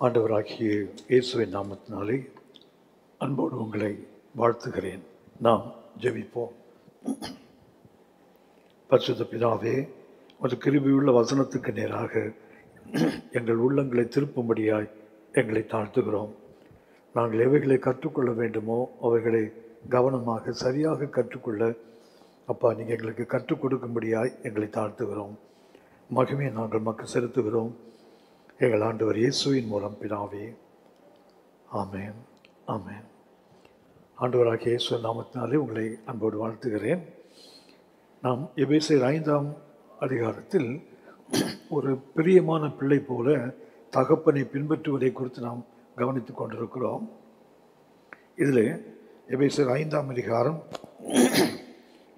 ஆண்டவராகிய இயேசுவின் நாமத்தினாலே அன்போடு உங்களை வாழ்த்துகிறேன். நாம் ஜெபிப்போம். பரிசுத்த பிதாவே, ஒரு கிருபையுள்ள வசனத்துக்கு நேராக எங்கள் உள்ளங்களை திருப்பும்படியாய் எங்களை தாழ்த்துகிறோம். நாங்கள் எவைகளை கற்றுக்கொள்ள வேண்டுமோ அவைகளை கவனமாக சரியாக கற்றுக்கொள்ள அப்பா நீங்கள் எங்களுக்கு கற்றுக் கொடுக்கும்படியாய் எங்களை தாழ்த்துகிறோம். மகிமையை நாங்கள் மக்கள் செலுத்துகிறோம். எங்கள் ஆண்டவர் இயேசுவின் மூலம் பிதாவே, ஆமென், ஆமென். ஆண்டவராகிய இயேசு நாமத்தினாலே உங்களை அன்போடு வாழ்த்துகிறேன். நாம் எபேசியர் 5ஆம் அதிகாரத்தில் ஒரு பிரியமான பிள்ளை போல தகப்பனை பின்பற்றுவதை குறித்து நாம் கவனித்து கொண்டிருக்கிறோம். இதில் எபேசியர் 5ஆம் அதிகாரம்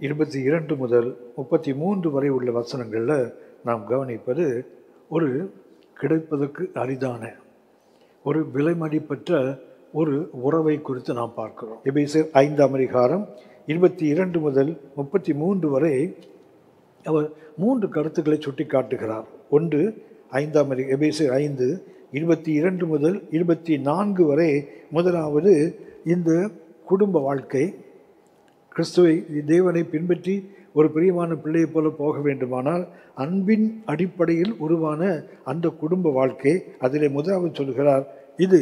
22 முதல் 33 வரை உள்ள வசனங்களில் நாம் கவனிப்பது ஒரு கிடைப்பதற்கு அரிதான ஒரு விலைமதிப்பற்ற ஒரு உறவை குறித்து நாம் பார்க்கிறோம். எபேசியர் 5ஆம் அதிகாரம் 22 முதல் 33 வரை அவர் 3 கருத்துக்களை சுட்டி காட்டுகிறார். ஒன்று, எபேசியர் 5 22 முதல் 24 வரை முதலாவது இந்த குடும்ப வாழ்க்கை, கிறிஸ்துவை தேவனை பின்பற்றி ஒரு பிரியமான பிள்ளையை போல போக வேண்டுமானால் அன்பின் அடிப்படையில் உருவான அந்த குடும்ப வாழ்க்கை. அதிலே முதலாவது சொல்கிறார், இது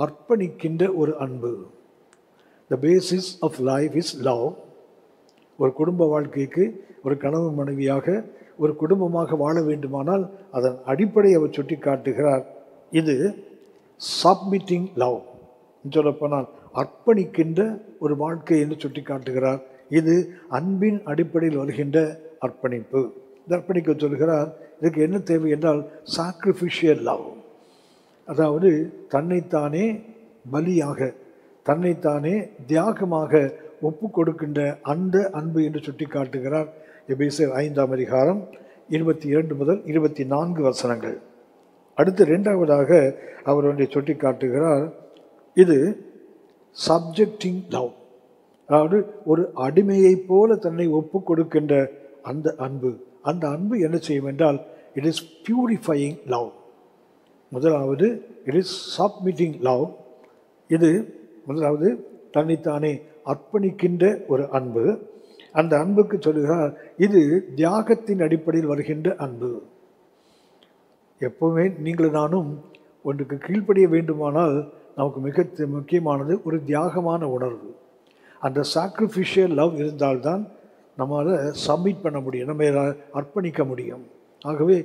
அர்ப்பணிக்கின்ற ஒரு அன்பு. The basis of life is love. ஒரு குடும்ப வாழ்க்கைக்கு ஒரு கணவன் மனைவியாக ஒரு குடும்பமாக வாழ வேண்டுமானால் அதன் அடிப்படை அவர் சுட்டி காட்டுகிறார். இது சப்மிட்டிங் லவ், சொல்லப்போனால் அர்ப்பணிக்கின்ற ஒரு வாழ்க்கை என்று சுட்டி காட்டுகிறார். இது அன்பின் அடிப்படையில் வருகின்ற அர்ப்பணிப்பு. இந்த அர்ப்பணிக்க சொல்கிறார். இதுக்கு என்ன தேவை என்றால் சாக்ரிஃபிஷியல் லவ், அதாவது தன்னைத்தானே பலியாக தன்னைத்தானே தியாகமாக ஒப்பு கொடுக்கின்ற அந்த அன்பு என்று சுட்டி காட்டுகிறார். எபேசியர் 5ஆம் அதிகாரம் 22 முதல் 24 வசனங்கள். அடுத்து இரண்டாவதாக அவர் ஒன்றை சுட்டி காட்டுகிறார். இது சப்ஜெக்டிங் லவ், அதாவது ஒரு அடிமையை போல தன்னை ஒப்பு கொடுக்கின்ற அந்த அன்பு. அந்த அன்பு என்ன செய்யும் என்றால் இட் இஸ் பியூரிஃபையிங் லவ். முதலாவது இட் இஸ் சப்மிட்டிங் லவ். இது முதலாவது தன்னைத்தானே அர்ப்பணிக்கின்ற ஒரு அன்பு. அந்த அன்புக்கு சொல்லுகிறார், இது தியாகத்தின் அடிப்படையில் வருகின்ற அன்பு. எப்பவுமே நீங்களும் நானும் ஒன்றுக்கு கீழ்ப்படிய வேண்டுமானால் நமக்கு மிக முக்கியமானது ஒரு தியாகமான உணர்வு. அந்த சாக்ரிஃபிஷியல் லவ் இருந்தால்தான் நம்மளால் சப்மிட் பண்ண முடியும், நம்ம அர்ப்பணிக்க முடியும். ஆகவே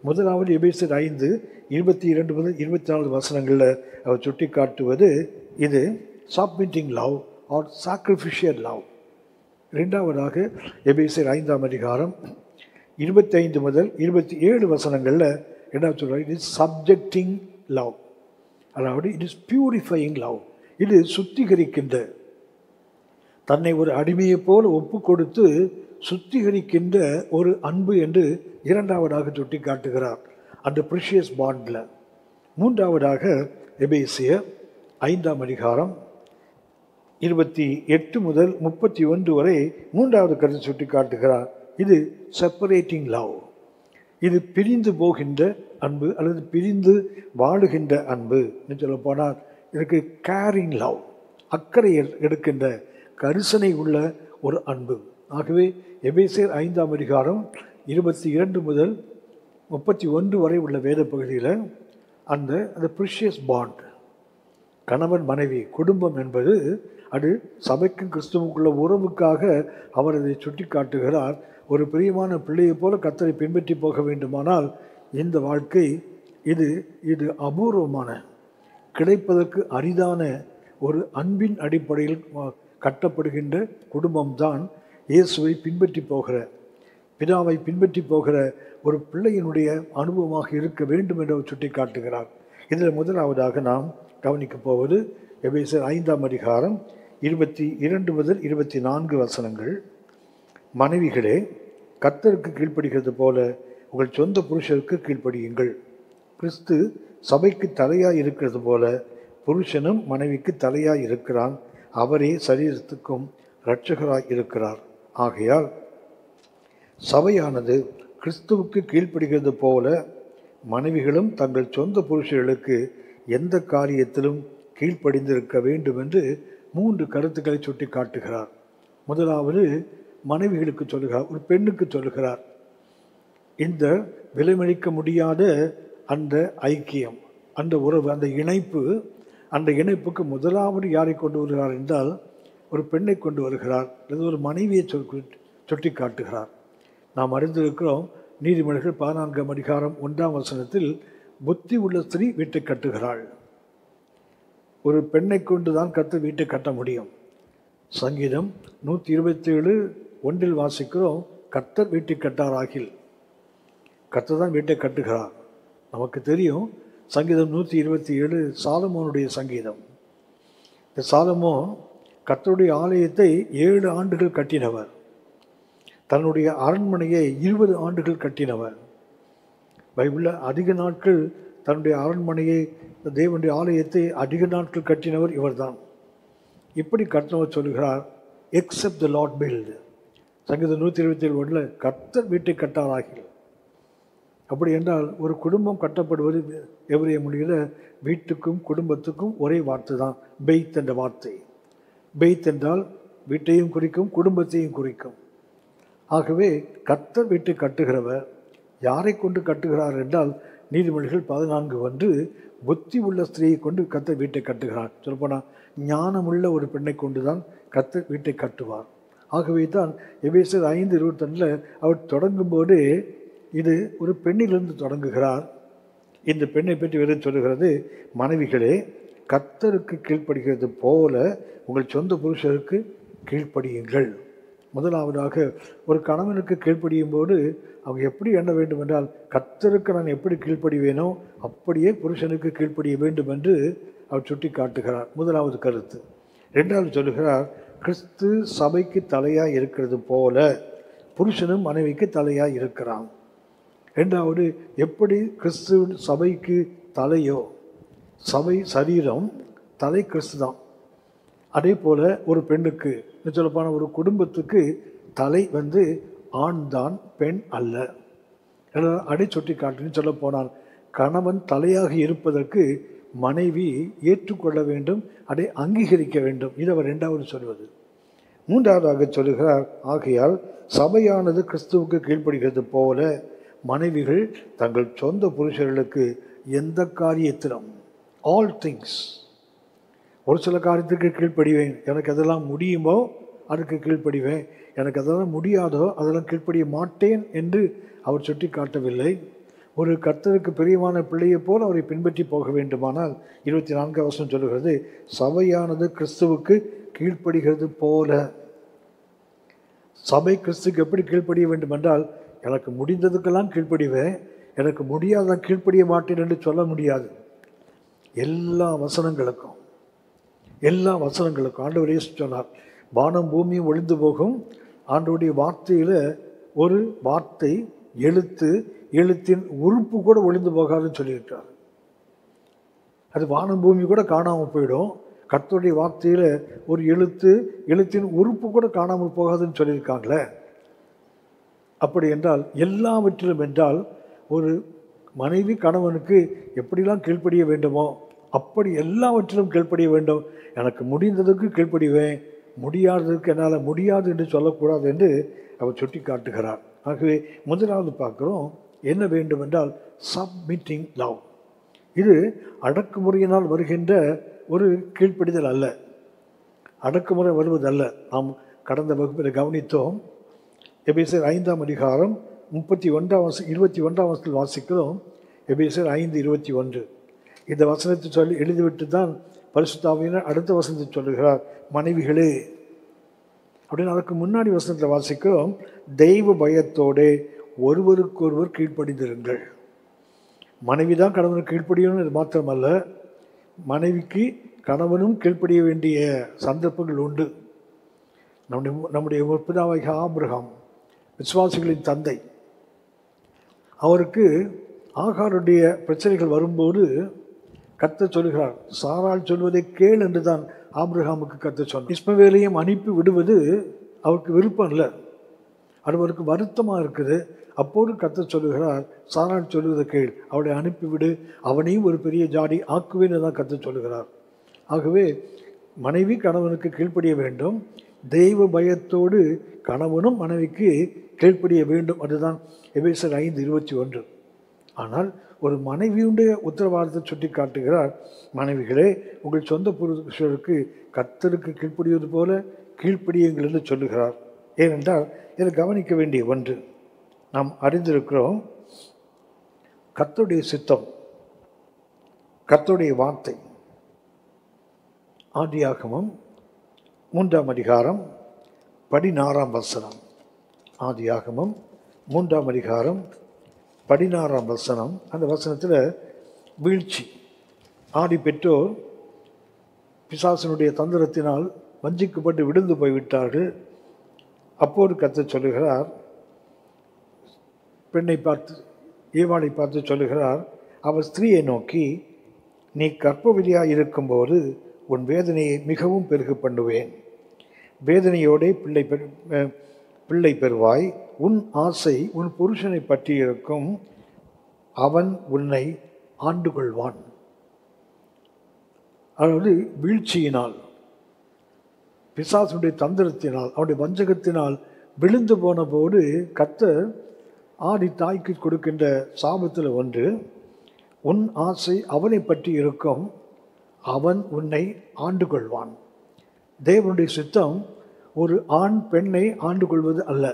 முதலாவது எபேசியர் 5 22 முதல் 24 வசனங்களில் அவர் சுட்டி காட்டுவது இது submitting love or sacrificial love. இரண்டாவதாக எபேசியர் 5ஆம் அதிகாரம் 25 முதல் 27 வசனங்களில் என்ன சொல்கிறார், இது சப்ஜெக்டிங் லவ், அதாவது இட் இஸ் பியூரிஃபையிங் லவ். இது சுத்திகரிக்கின்ற, தன்னை ஒரு அடிமையை போல ஒப்பு கொடுத்து சுத்திகரிக்கின்ற ஒரு அன்பு என்று இரண்டாவதாக சுட்டி காட்டுகிறார் அந்த ப்ரிஷியஸ் பாண்டில். மூன்றாவதாக எபேசியர் 5ஆம் அதிகாரம் 28 முதல் 31 வரை மூன்றாவது கருத்து சுட்டி காட்டுகிறார். இது செப்பரேட்டிங் லவ், இது பிரிந்து போகின்ற அன்பு அல்லது பிரிந்து வாழுகின்ற அன்பு என்று சொல்ல போனால் இதுக்கு கேரிங் லவ், அக்கறை எடுக்கின்ற கரிசனை உள்ள ஒரு அன்பு. ஆகவே எபேசியர் 5ஆம் அதிகாரம் 22 முதல் 31 வரை உள்ள வேத பகுதியில் அந்த ப்ரிஷியஸ் பாண்ட், கணவன் மனைவி குடும்பம் என்பது அது சபைக்கும் கிறிஸ்துவுக்குள்ள உறவுக்காக அவர் அதை சுட்டி காட்டுகிறார். ஒரு பிரியமான பிள்ளையை போல கர்த்தரை பின்பற்றி போக வேண்டுமானால் இந்த வாழ்க்கை இது அபூர்வமான, கிடைப்பதற்கு அரிதான ஒரு அன்பின் அடிப்படையில் கட்டப்படுகின்ற குடும்பம்தான் இயேசுவை பின்பற்றி போகிற, பிதாவை பின்பற்றி போகிற ஒரு பிள்ளையினுடைய அனுபவமாக இருக்க வேண்டும் என்று அவர் சுட்டி காட்டுகிறார். இதில் முதலாவதாக நாம் கவனிக்கப் போவது எபேசியர் 5ஆம் அதிகாரம் 22 முதல் 24 வசனங்கள். மனைவிகளே, கர்த்தருக்கு கீழ்ப்படுகிறது போல உங்கள் சொந்த புருஷருக்கு கீழ்ப்படியுங்கள். கிறிஸ்து சபைக்கு தலையாய் இருக்கிறது போல புருஷனும் மனைவிக்கு தலையாய் இருக்கிறான். அவரே சரீரத்துக்கும் இரட்சகராய் இருக்கிறார். ஆகையால் சபையானது கிறிஸ்துவுக்கு கீழ்ப்படுகிறது போல மனைவிகளும் தங்கள் சொந்த புருஷர்களுக்கு எந்த காரியத்திலும் கீழ்ப்படிந்திருக்க வேண்டும் என்று 3 கருத்துக்களை சுட்டி காட்டுகிறார். முதலாவது மனைவிகளுக்கு சொல்லுகிறார், ஒரு பெண்ணுக்கு சொல்லுகிறார். இந்த விலைமதிக்க முடியாத அந்த ஐக்கியம், அந்த உறவு, அந்த இணைப்புக்கு முதலாவது யாரை கொண்டு வருகிறார் என்றால் ஒரு பெண்ணை கொண்டு வருகிறார், அல்லது ஒரு மனைவியை சுட்டி காட்டுகிறார். நாம் அறிந்திருக்கிறோம், நீதிமொழிகள் 14ஆம் அதிகாரம் 1ஆம் வசனத்தில் புத்தி உள்ள ஸ்திரீ வீட்டை கட்டுகிறாள். ஒரு பெண்ணை கொண்டு தான் கர்த்தர் வீட்டை கட்ட முடியும். சங்கீதம் 127:1 வாசிக்கிறோம், கர்த்தர் வீட்டை கட்டாராகில். கர்த்தர் தான் வீட்டை கட்டுகிறார். நமக்கு தெரியும், சங்கீதம் 127 சாலமோனுடைய சங்கீதம். இந்த சாலமோன் கர்த்தருடைய ஆலயத்தை 7 ஆண்டுகள் கட்டினவர், தன்னுடைய அரண்மனையை 20 ஆண்டுகள் கட்டினவர். பைபிளில் அதிக நாட்கள் தன்னுடைய அரண்மனையை, தேவனுடைய ஆலயத்தை அதிக நாட்கள் கட்டினவர் இவர்தான். இப்படி கட்டினவர் சொல்கிறார், எக்ஸப்ட் த லார்ட் பில்ட். சங்கீதம் 127:1 கர்த்தர் வீட்டை கட்டாராகில். அப்படி என்றால் ஒரு குடும்பம் கட்டப்படுவது எவரைய மொழியில் வீட்டுக்கும் குடும்பத்துக்கும் ஒரே வார்த்தை தான், பெய்த் என்ற வார்த்தை. பெய்த் என்றால் வீட்டையும் குறிக்கும், குடும்பத்தையும் குறிக்கும். ஆகவே கர்த்தர் வீட்டை கட்டுகிறவர். யாரை கொண்டு கட்டுகிறார் என்றால் நீதிமொழிகள் 14:1 புத்தி உள்ள ஸ்திரீயை கொண்டு கர்த்தர் வீட்டை கட்டுகிறார். சொல்லப்போனால் ஞானமுள்ள ஒரு பெண்ணை கொண்டு தான் கர்த்தர் வீட்டை கட்டுவார். ஆகவே தான் எபேசியர் 5:22 அவர் தொடங்கும்போது இது ஒரு பெண்ணிலிருந்து தொடங்குகிறார். இந்த பெண்ணை பற்றி வேறு சொல்லுகிறது, மனைவிகளே கர்த்தருக்கு கீழ்ப்படுகிறது போல உங்கள் சொந்த புருஷருக்கு கீழ்ப்படியுங்கள். முதலாவதாக ஒரு கணவனுக்கு கீழ்ப்படியும் போது அவங்க எப்படி எண்ண வேண்டும் என்றால், கர்த்தருக்கு நான் எப்படி கீழ்ப்படிவேனோ அப்படியே புருஷனுக்கு கீழ்ப்படிய வேண்டும் என்று அவர் சுட்டி காட்டுகிறார். முதலாவது கருத்து. இரண்டாவது சொல்லுகிறார், கிறிஸ்து சபைக்கு தலையாய் இருக்கிறது போல புருஷனும் மனைவிக்கு தலையாய் இருக்கிறான். இரண்டாவது, எப்படி கிறிஸ்து சபைக்கு தலையோ, சபை சரீரம், தலை கிறிஸ்து தான். அதே போல் ஒரு பெண்ணுக்கு, சொல்லப்போன ஒரு குடும்பத்துக்கு தலை ஆண் தான், பெண் அல்ல. அடை சுட்டி காட்டுன்னு சொல்ல போனால் கணவன் தலையாக இருப்பதற்கு மனைவி ஏற்றுக்கொள்ள வேண்டும், அதை அங்கீகரிக்க வேண்டும். இது அவர் இரண்டாவது சொல்வது. மூன்றாவதாக சொல்லுகிறார், ஆகையால் சபையானது கிறிஸ்துவுக்கு கீழ்ப்படுகிறது போல மனைவிகள் தங்கள் சொந்த புருஷர்களுக்கு எந்த காரியத்திலும், ஆல் திங்ஸ், ஒரு சில காரியத்துக்கு கீழ்ப்படிவேன், எனக்கு அதெல்லாம் முடியுமோ அதுக்கு கீழ்ப்படிவேன், எனக்கு அதெல்லாம் முடியாதோ அதெல்லாம் கீழ்ப்படிய மாட்டேன் என்று அவர் சுட்டி காட்டவில்லை. ஒரு கர்த்தருக்கு பிரியமான பிள்ளையை போல் அவரை பின்பற்றி போக வேண்டுமானால் 24ஆம் வசனம் சொல்லுகிறது, சபையானது கிறிஸ்துவுக்கு கீழ்ப்படுகிறது போல. சபை கிறிஸ்துக்கு எப்படி கீழ்ப்படிய வேண்டும் என்றால், எனக்கு முடிந்ததுக்கெல்லாம் கீழ்ப்படிவேன், எனக்கு முடியாத கீழ்ப்படிய மாட்டேன் என்று சொல்ல முடியாது. எல்லா வசனங்களுக்கும் ஆண்டவர் இயேசு சொன்னார், வானம் பூமியும் ஒளிந்து போகும், ஆண்டவருடைய வார்த்தையில் ஒரு வார்த்தை, எழுத்தின் உறுப்பு கூட ஒளிந்து போகாதுன்னு சொல்லியிருக்கார். அது வானம் பூமி கூட காணாமல் போயிடும். கர்த்தருடைய வார்த்தையில் ஒரு எழுத்தின் உறுப்பு கூட காணாமல் போகாதுன்னு சொல்லியிருக்காங்களே. அப்படி என்றால் எல்லாவற்றிலும் என்றால் ஒரு மனைவி கணவனுக்கு எப்படிலாம் கீழ்ப்படிய வேண்டுமோ அப்படி எல்லாவற்றிலும் கீழ்ப்படிய வேண்டும். எனக்கு முடிந்ததுக்கு கீழ்ப்படிவேன், முடியாததுக்கு என்னால் முடியாது என்று சொல்லக்கூடாது என்று அவர் சுட்டி காட்டுகிறார். ஆகவே முதலாவது பார்க்குறோம், என்ன வேண்டும் என்றால் சப்மிட்டிங் லவ். இது அடக்குமுறையினால் வருகின்ற ஒரு கீழ்ப்படிதல் அல்ல, அடக்குமுறை வருவதல்ல. நாம் கடந்த வகுப்பில் கவனித்தோம். எபேசியர் 5ஆம் அதிகாரம் 21ஆம் வசனத்தில் வாசிக்கிறோம். எபேசியர் 5:21 இந்த வசனத்தை சொல்லி எழுதிவிட்டு தான் பரிசுத்த ஆவியானவர் அடுத்த வசனத்தை சொல்லுகிறார், மனைவிகளே அப்படின்னு. அதுக்கு முன்னாடி வசனத்தில் வாசிக்கிறோம், தெய்வ பயத்தோடு ஒருவருக்கொருவர் கீழ்ப்படிந்திருங்கள். மனைவி தான் கணவனுக்கு கீழ்ப்படியணும், இது மாத்திரமல்ல, மனைவிக்கு கணவனும் கீழ்ப்படிய வேண்டிய சந்தர்ப்பங்கள் உண்டு. நம்முடைய பிதாவாகிய ஆபிரகாம், விசுவாசிகளின் தந்தை, அவருக்கு ஆகாருடைய பிரச்சனைகள் வரும்போது கர்த்தர் சொல்கிறார், சாராள் சொல்வதை கேள் என்று தான் ஆபிரகாமுக்கு கர்த்தர் சொன்னார். இஸ்மவேலையும் அனுப்பி விடுவது அவருக்கு விருப்பம் இல்லை, அது அவருக்கு வருத்தமாக இருக்குது. அப்போது கர்த்தர் சொல்லுகிறார், சாராள் சொல்லுவதை கேள், அவளை அனுப்பிவிடு, அவனையும் ஒரு பெரிய ஜாடி ஆக்குவேன்னு தான் கர்த்தர் சொல்லுகிறார். ஆகவே மனைவி கணவனுக்கு கீழ்ப்படிய வேண்டும், தெய்வ பயத்தோடு கணவனும் மனைவிக்கு கீழ்ப்படிய வேண்டும். அதுதான் எபேசியர் 5:21. ஆனால் ஒரு மனைவியுடைய உத்தரவாதத்தை சுட்டி காட்டுகிறார். மனைவிகளே, உங்கள் சொந்த புருஷருக்கு கர்த்தருக்கு கீழ்ப்படிவது போல கீழ்ப்படியுங்கள் என்று சொல்லுகிறார். ஏனென்றால் இதை கவனிக்க வேண்டிய ஒன்று. நாம் அறிந்திருக்கிறோம், கர்த்தருடைய சித்தம், கர்த்தருடைய வார்த்தை ஆதியாகமம் 3ஆம் அதிகாரம் 16ஆம் வசனம். ஆதியாகமம் 3ஆம் அதிகாரம் 16ஆம் வசனம். அந்த வசனத்தில் வீழ்ச்சி, ஆதி பெற்றோர் பிசாசனுடைய தந்திரத்தினால் வஞ்சிக்கப்பட்டு விழுந்து போய்விட்டார்கள். அப்போது கர்த்தர் சொல்லுகிறார், பெண்ணை பார்த்து, ஏவாளை பார்த்து சொல்லுகிறார், அவர் ஸ்திரீயை நோக்கி, நீ கர்ப்பவதியாய் இருக்கும்போது உன் வேதனையை மிகவும் பெருக பண்ணுவேன், வேதனையோடே பிள்ளை பெறுவாய், உன் ஆசை உன் புருஷனை பற்றி இருக்கும், அவன் உன்னை ஆண்டு கொள்வான். அதாவது வீழ்ச்சியினால், பிசாசுடைய தந்திரத்தினால், அவனுடைய வஞ்சகத்தினால் விழுந்து போன போது கர்த்தர் ஆதி தாய்க்கு கொடுக்கின்ற சாபத்தில் ஒன்று, உன் ஆசை அவனை பற்றி இருக்கும், அவன் உன்னை ஆண்டு கொள்வான். தேவனுடைய சித்தம் ஒரு ஆண் பெண்ணை ஆண்டு கொள்வது அல்ல.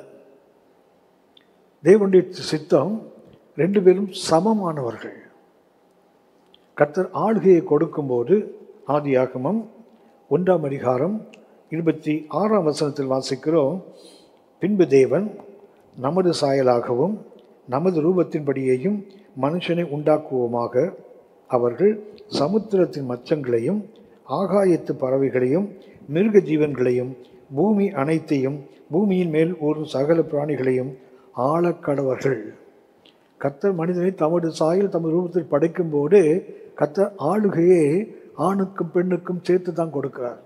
தேவனுடைய சித்தம் 2 பேரும் சமமானவர்கள். கர்த்தர் ஆளுகையை கொடுக்கும்போது ஆதியாகமம் 1ஆம் அதிகாரம் 26ஆம் வசனத்தில் வாசிக்கிறோம், பின்பு தேவன் நமது சாயலாகவும் நமது ரூபத்தின்படியேயும் மனுஷனை உண்டாக்குவோமாக, அவர்கள் சமுத்திரத்தின் மச்சங்களையும் ஆகாயத்து பறவைகளையும் மிருக ஜீவன்களையும் பூமி அனைத்தையும் பூமியின் மேல் ஊறும் சகல பிராணிகளையும் ஆளக்கடவர்கள். கர்த்தர் மனிதனை தமது சாயல் தமது ரூபத்தில் படைக்கும் போது கர்த்தர் ஆளுகையே ஆணுக்கும் பெண்ணுக்கும் சேர்த்து தான் கொடுக்கிறார்.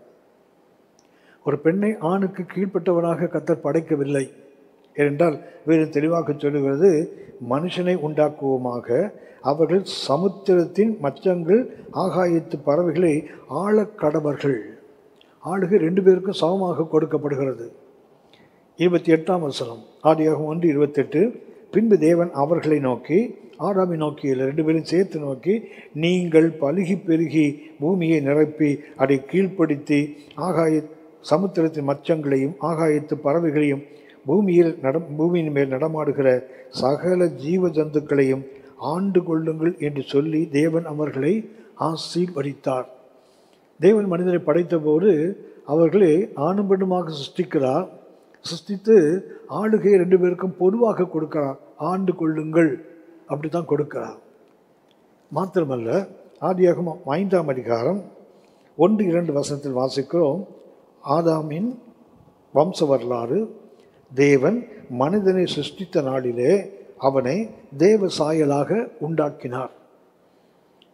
ஒரு பெண்ணை ஆணுக்கு கீழ்ப்பட்டவனாக கர்த்தர் படைக்கவில்லை. ஏனென்றால் வேறு தெளிவாக சொல்லுகிறது, மனுஷனை உண்டாக்குவோமாக, அவர்கள் சமுத்திரத்தின் மச்சங்கள் ஆகாயத்து பறவைகளை ஆளக்கடவர்கள். ஆளுகை 2 பேருக்கும் சமமாக கொடுக்கப்படுகிறது. 28ஆம் வசனம், ஆதியாகமம் 1:28. பின்பு தேவன் அவர்களை நோக்கி, ஆதாமை நோக்கி இல்லை, 2 பேரும் சேர்த்து நோக்கி, நீங்கள் பலுகி பெருகி பூமியை நிரப்பி அதை கீழ்ப்படுத்தி சமுத்திரத்தின் மச்சங்களையும் ஆகாயத்து பறவைகளையும் பூமியின் மேல் நடமாடுகிற சகல ஜீவ ஜந்துக்களையும் ஆண்டு கொள்ளுங்கள் என்று சொல்லி தேவன் அவர்களை ஆசீர்வதித்தார். தேவன் மனிதனை படைத்த போது அவர்களை ஆணும் பெண்ணுமாக சிருஷ்டிக்கிறார். சிருஷ்டித்து ஆளுகையை 2 பேருக்கும் பொதுவாக கொடுக்கிறார். ஆண்டு கொள்ளுங்கள் அப்படி தான் கொடுக்கிறார். மாத்திரமல்ல, ஆதியாகமம் 5ஆம் அதிகாரம் 1-2 வசனத்தில் வாசிக்கிறோம், ஆதாமின் வம்ச வரலாறு. தேவன் மனிதனை சிருஷ்டித்த நாளிலே அவனை தேவ சாயலாக உண்டாக்கினார்.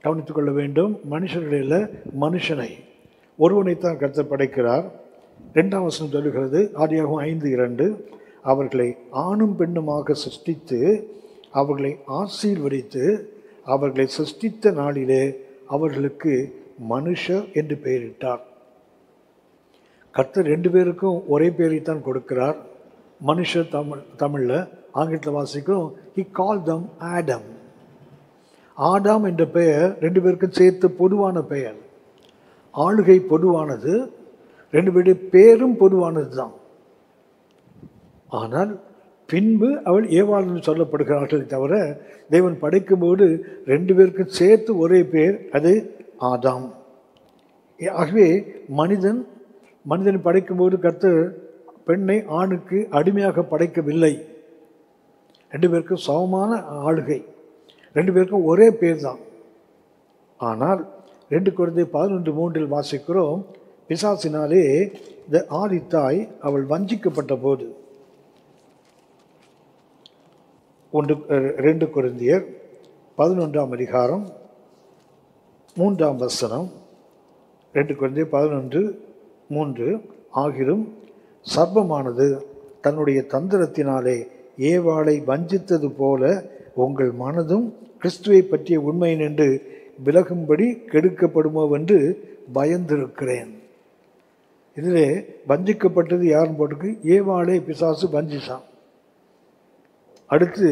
கவனித்துக் கொள்ள வேண்டும், மனுஷர்களில் மனுஷனை ஒருவனைத்தான் கர்த்தர் படைக்கிறார். 2ஆம் வசனம் சொல்லுகிறது, ஆதியாகமம் 5:2, அவர்களை ஆணும் பெண்ணுமாக சிருஷ்டித்து அவர்களை ஆசீர்வதித்து அவர்களை சிருஷ்டித்த நாளிலே அவர்களுக்கு மனுஷர் என்று பெயரிட்டார். கர்த்தர் 2 பேருக்கும் ஒரே பெயரைத்தான் கொடுக்கிறார். மனுஷர் தமிழில், ஆங்கிலத்தில் வாசிக்கிறோம், he called them Adam. Adam என்ற பெயர் 2 பேருக்கும் சேர்த்து பொதுவான பெயர். ஆளுகை பொதுவானது, 2 பேருடைய பேரும் பொதுவானது தான். ஆனால் பின்பு அவள் ஏவாள் என்று சொல்லப்படுகிறார்களே தவிர, தேவன் படைக்கும்போது 2 பேருக்கும் சேர்த்து ஒரே பெயர், அது ஆதாம். ஆகவே மனிதன் படைக்கும்போது கர்த்தர் பெண்ணை ஆணுக்கு அடிமையாக படைக்கவில்லை. 2 பேருக்கும் சமமான ஆளுகை, 2 பேருக்கும் ஒரே பேர் தான். ஆனால் 2 கொரிந்தியர் 11:3 வாசிக்கிறோம், பிசாசினாலே இந்த ஆதித்தாய் அவள் வஞ்சிக்கப்பட்ட போது. 2 கொரிந்தியர் 11ஆம் அதிகாரம் 3ஆம் வசனம். 2 கொரிந்தியர் 11:3, ஆகிலும் சர்ப்பமானது தன்னுடைய தந்திரத்தினாலே ஏவாளை வஞ்சித்தது போல உங்கள் மனதும் கிறிஸ்துவை பற்றிய உண்மை நின்று விலகும்படி கெடுக்கப்படுமோ என்று பயந்திருக்கிறேன். இதில் வஞ்சிக்கப்பட்டது யாருன்னு போட்டுக்கு, ஏவாளை பிசாசு வஞ்சிச்சான். அடுத்து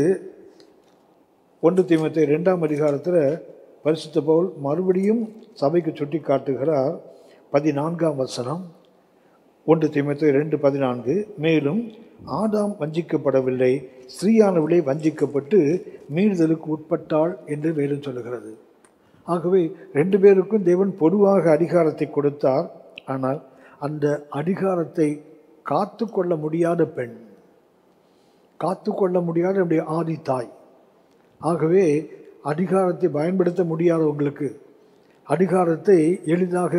1 தீமோத்தேயு 2ஆம் அதிகாரத்தில் பரிசுத்த பவுல் மறுபடியும் சபைக்கு சுட்டி காட்டுகிறார். 14ஆம் வசனம், 1 தீமோத்தேயு 2:14, மேலும் ஆதாம் வஞ்சிக்கப்படவில்லை, ஸ்திரீயானவளே வஞ்சிக்கப்பட்டு மீறுதலுக்கு உட்பட்டாள் என்று வேதம் சொல்லுகிறது. ஆகவே 2 பேருக்கும் தேவன் பொதுவாக அதிகாரத்தை கொடுத்தார். ஆனால் அந்த அதிகாரத்தை காத்து கொள்ள முடியாத பெண், காத்து கொள்ள முடியாத நம்முடைய ஆதி தாய். ஆகவே அதிகாரத்தை பயன்படுத்த முடியாதவங்களுக்கு, அதிகாரத்தை எளிதாக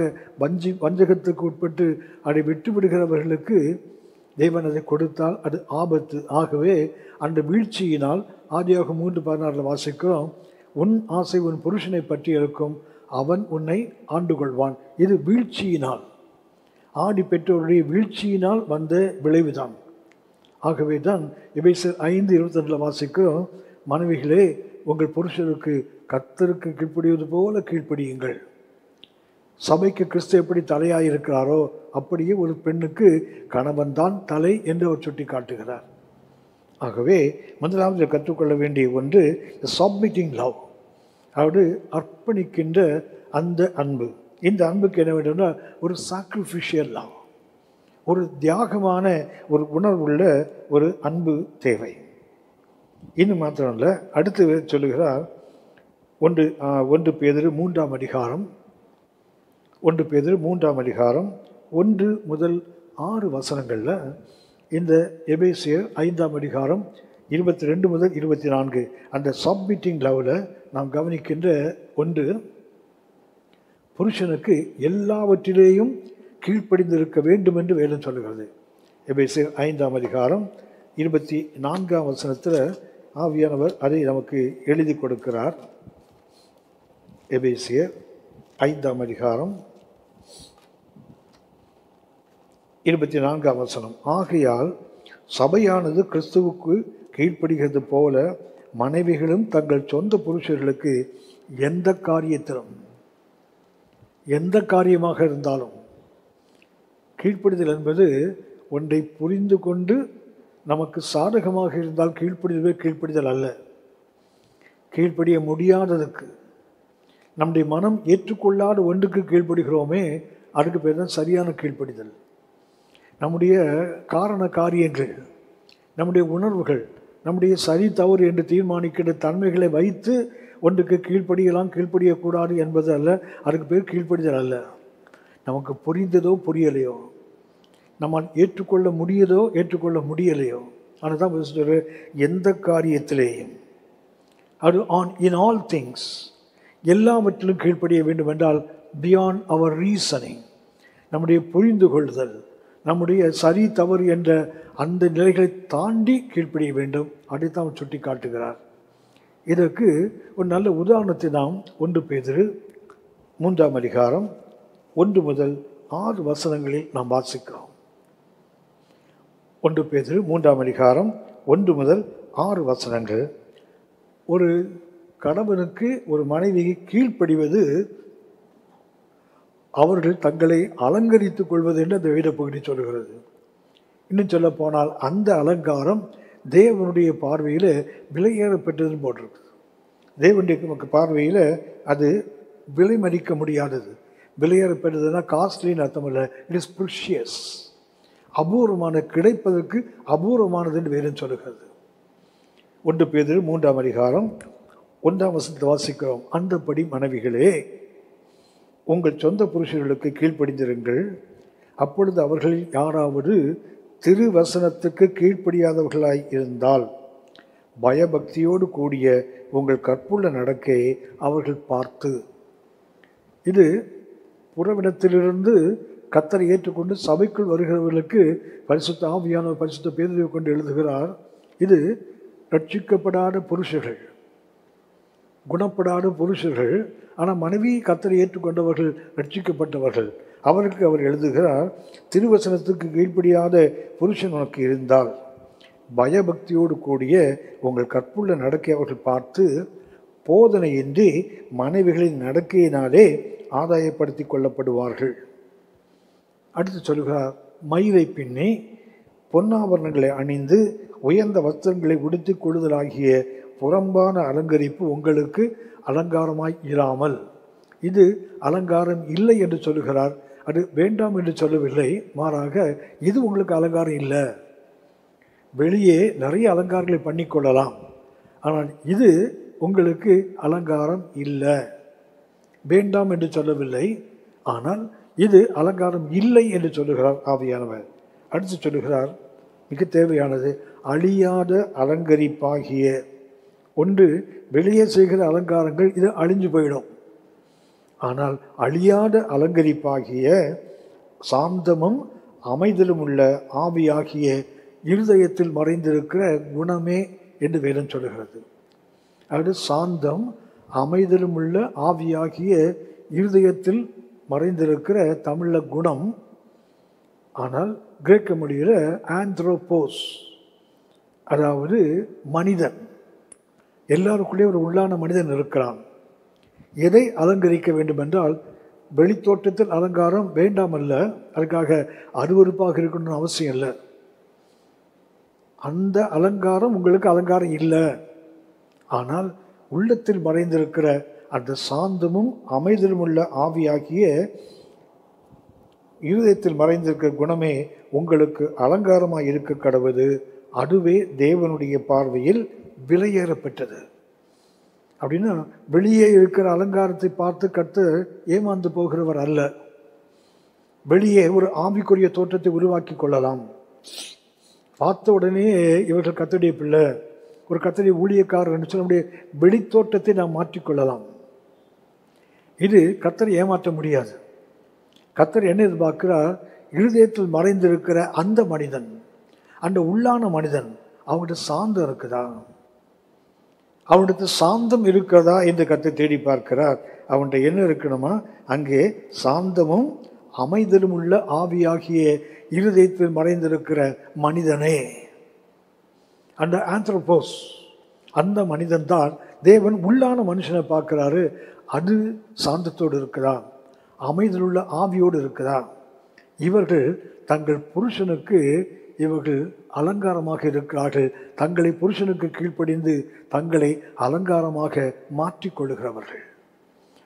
வஞ்சகத்துக்கு உட்பட்டு அதை விட்டு விடுகிறவர்களுக்கு தேவன் அதை கொடுத்தால் அது ஆபத்து. ஆகவே அந்த வீழ்ச்சியினால் ஆதியாகமம் 3:16 வாசிக்கிறோம், உன் ஆசை உன் புருஷனை பற்றி இருக்கும், அவன் உன்னை ஆண்டு கொள்வான். இது வீழ்ச்சியினால், ஆடி பெற்றோருடைய வீழ்ச்சியினால் வந்த விளைவுதான். ஆகவே தான் எபேசியர் 5:22 வாசிக்கிறோம், மனைவிகளே உங்கள் புருஷருக்கு கர்த்தருக்கு கீழ்ப்படிவது போல கீழ்ப்படியுங்கள். சபைக்கு கிறிஸ்து எப்படி தலையாயிருக்கிறாரோ அப்படியே ஒரு பெண்ணுக்கு கணவன் தான் தலை என்று அவர் சுட்டி காட்டுகிறார். ஆகவே முதலாவது கற்றுக்கொள்ள வேண்டிய ஒன்று சப்மிட்டிங் லவ், அதாவது அர்ப்பணிக்கின்ற அந்த அன்பு. இந்த அன்புக்கு என்ன வேண்டும்னா ஒரு சாக்ரிஃபிஷியல் லவ், ஒரு தியாகமான ஒரு உணர்வுள்ள ஒரு அன்பு தேவை. இன்னும் மாத்திரம் இல்லை, அடுத்து சொல்லுகிறார் 1 பேதுரு 3ஆம் அதிகாரம் 1 பேதுரு 3ஆம் அதிகாரம் 1 முதல் 6 வசனங்களில் இந்த எபேசியர் 5ஆம் அதிகாரம் 22 முதல் 24 அந்த சப்மிட்டிங் லெவலில் நாம் கவனிக்கின்ற ஒன்று, புருஷனுக்கு எல்லாவற்றிலேயும் கீழ்ப்படிந்திருக்க வேண்டும் என்று வேதம் சொல்லுகிறது. எபேசியர் 5ஆம் அதிகாரம் 24ஆம் வசனத்தில் ஆவியானவர் அதை நமக்கு எழுதி கொடுக்கிறார். எபேசியர் 5ஆம் அதிகாரம் 24ஆம் வசனம், ஆகையால் சபையானது கிறிஸ்துவுக்கு கீழ்ப்படுகிறது போல மனைவிகளும் தங்கள் சொந்த புருஷர்களுக்கு எந்த காரியத்திலும், எந்த காரியமாக இருந்தாலும், கீழ்ப்படிதல் என்பது ஒன்றை புரிந்து கொண்டு நமக்கு சாதகமாக இருந்தால் கீழ்ப்படிதல் அல்ல. கீழ்ப்படிய முடியாததுக்கு, நம்முடைய மனம் ஏற்றுக்கொள்ளாத ஒன்றுக்கு கீழ்ப்படுகிறோமே, அதுக்கு பேர் தான் சரியான கீழ்ப்படிதல். நம்முடைய காரண காரியங்கள், நம்முடைய உணர்வுகள், நம்முடைய சரி தவறு என்று தீர்மானிக்கிற தன்மைகளை வைத்து ஒன்றுக்கு கீழ்ப்படியலாம் கீழ்ப்படியக்கூடாது என்பது அல்ல, அதுக்கு பேர் கீழ்ப்படிதல் அல்ல. நமக்கு புரிந்ததோ புரியலையோ, நம்மால் ஏற்றுக்கொள்ள முடியதோ ஏற்றுக்கொள்ள முடியலையோ, ஆனால் தான் எந்த காரியத்திலேயும், அது இன் ஆல் திங்ஸ், எல்லாவற்றிலும் கீழ்ப்படிய வேண்டும் என்றால் பியாண்ட் அவர் ரீசனிங், நம்முடைய புரிந்து கொள்ளுதல், நம்முடைய சரி தவறு என்ற அந்த நிலைகளை தாண்டி கீழ்ப்படிய வேண்டும். அதைத்தான் அவர் சுட்டி காட்டுகிறார். இதற்கு ஒரு நல்ல உதாரணத்தை நாம் 1 பேதுரு 3ஆம் அதிகாரம் 1 முதல் 6 வசனங்களில் நாம் வாசிக்கிறோம். 1 பேதுரு 3ஆம் அதிகாரம் 1 முதல் 6 வசனங்கள். ஒரு கணவனுக்கு ஒரு மனைவி கீழ்ப்படிவது அவர்கள் தங்களை அலங்கரித்துக் கொள்வது என்று அந்த வேத பகுதி சொல்கிறது. இன்னும் சொல்ல போனால் அந்த அலங்காரம் தேவனுடைய பார்வையில் விலையேறப்பட்டதுன்னு போட்டிருக்கு. தேவனுடைய பார்வையில் அது விலை மதிக்க முடியாதது. விலையேறப்பட்டதுன்னா காஸ்ட்லின்னு அர்த்தம் இல்லை, இட் இஸ் ப்ரிஷியஸ், அபூர்வமான, கிடைப்பதற்கு அபூர்வமானது என்று வேதம் சொல்லுகிறது. 1 பேதுரு 3ஆம் அதிகாரம் 1ஆம் வசனத்தை வாசிக்கிறோம், அந்தபடி மனைவிகளே உங்கள் சொந்த புருஷர்களுக்கு கீழ்ப்படிந்திருங்கள், அப்பொழுது அவர்களில் யாராவது திருவசனத்துக்கு கீழ்ப்படியாதவர்களாய் இருந்தால் பயபக்தியோடு கூடிய உங்கள் கற்புள்ள நடக்கையை அவர்கள் பார்த்து. இது புறவிடத்திலிருந்து கர்த்தரை ஏற்றுக்கொண்டு சபைக்குள் வருகிறவர்களுக்கு பரிசுத்த ஆவியானவர் பரிசுத்த பேதுருவை கொண்டு எழுதுகிறார். இது ரட்சிக்கப்படாத புருஷர்கள், குணப்படாத புருஷர்கள், ஆனால் மனைவி கர்த்தரை ஏற்றுக்கொண்டவர்கள், ரட்சிக்கப்பட்டவர்கள், அவருக்கு அவர் எழுதுகிறார், திருவசனத்துக்கு கீழ்ப்படியாத புருஷன் உனக்கு இருந்தால் பயபக்தியோடு கூடிய உங்கள் கற்புள்ள நடக்கை அவர்கள் பார்த்து போதனையின்றி மனைவிகளின் நடக்கையினாலே ஆதாயப்படுத்தி கொள்ளப்படுவார்கள். அடுத்து சொல்கிறார், மயிரை பின்னி பொன்னாபரணங்களை அணிந்து உயர்ந்த வஸ்திரங்களை உடுத்திக் கொள்ளுதலாகிய புறம்பான அலங்கரிப்பு உங்களுக்கு அலங்காரமாய் இராமல். இது அலங்காரம் இல்லை என்று சொல்லுகிறார். அது வேண்டாம் என்று சொல்லவில்லை, மாறாக இது உங்களுக்கு அலங்காரம் இல்லை. வெளியே நிறைய அலங்காரங்களை பண்ணிக்கொள்ளலாம், ஆனால் இது உங்களுக்கு அலங்காரம் இல்லை. வேண்டாம் என்று சொல்லவில்லை, ஆனால் இது அலங்காரம் இல்லை என்று சொல்லுகிறார் ஆவியானவர். அடுத்து சொல்லுகிறார், மிக தேவையானது, அழியாத அலங்கரிப்பாகிய. ஒன்று, வெளியே செய்கிற அலங்காரங்கள் இது அழிஞ்சு போயிடும். ஆனால் அழியாத அலங்கரிப்பாகிய சாந்தமும் அமைதலும் உள்ள ஆவியாகிய இருதயத்தில் மறைந்திருக்கிற குணமே என்று வேதம் சொல்லுகிறது. அது சாந்தம் அமைதலும் உள்ள ஆவியாகிய இருதயத்தில் மறைந்திருக்கிற தமிழ குணம். ஆனால் கிரேக்க மொழியில் ஆந்த்ரோபோஸ், அதாவது மனிதன். எல்லாருக்குள்ளே ஒரு உள்ளான மனிதன் இருக்கிறான். எதை அலங்கரிக்க வேண்டும் என்றால், வெளித்தோட்டத்தில் அலங்காரம் வேண்டாம் அல்ல, அதுக்காக அருவருப்பாக இருக்கணும்னு அவசியம் இல்லை. அந்த அலங்காரம் உங்களுக்கு அலங்காரம் இல்லை, ஆனால் உள்ளத்தில் மறைந்திருக்கிற அந்த சாந்தமும் அமைதலும் உள்ள ஆவியாகிய இருதயத்தில் மறைந்திருக்கிற குணமே உங்களுக்கு அலங்காரமாக இருக்க கடவுது. அதுவே தேவனுடைய பார்வையில் விலையேறப்பட்டது. அப்படின்னா வெளியே இருக்கிற அலங்காரத்தை பார்த்து கர்த்தர் ஏமாந்து போகிறவர் அல்ல. வெளியே ஒரு ஆவிக்குரிய தோற்றத்தை உருவாக்கி கொள்ளலாம். பார்த்த உடனே இவர்கள் கர்த்தருடைய பிள்ளை, ஒரு கர்த்தருடைய ஊழியக்காரர் என்று சொல்ல முடிய வெளித்தோட்டத்தை நாம் மாற்றிக்கொள்ளலாம். இது கர்த்தரை ஏமாற்ற முடியாது. கர்த்தர் என்ன எதிர்பார்க்கிறார்? இருதயத்தில் மறைந்திருக்கிற அந்த மனிதன், அந்த உள்ளான மனிதன், அவங்கள்ட்ட சாந்தம் இருக்குதா, அவனுக்கு சாந்தம் இருக்கிறதா என்று கர்த்தர் தேடி பார்க்கிறார். அவன்கிட்ட என்ன இருக்கணுமா? அங்கே சாந்தமும் அமைதலும் உள்ள ஆவியாகிய இருதயத்தில் மறைந்திருக்கிற மனிதனே, அந்த ஆந்த்ரோபோஸ், அந்த மனிதன் தான் தேவன் உள்ளான மனுஷனை பார்க்கிறாரு. அது சாந்தத்தோடு இருக்குதா, அமைதலுள்ள ஆவியோடு இருக்குதா? இவர்கள் தங்கள் புருஷனுக்கு இவர்கள் அலங்காரமாக இருக்கிறார்கள். தங்களை புருஷனுக்கு கீழ்ப்படிந்து தங்களை அலங்காரமாக மாற்றிக்கொள்ளுகிறவர்கள்.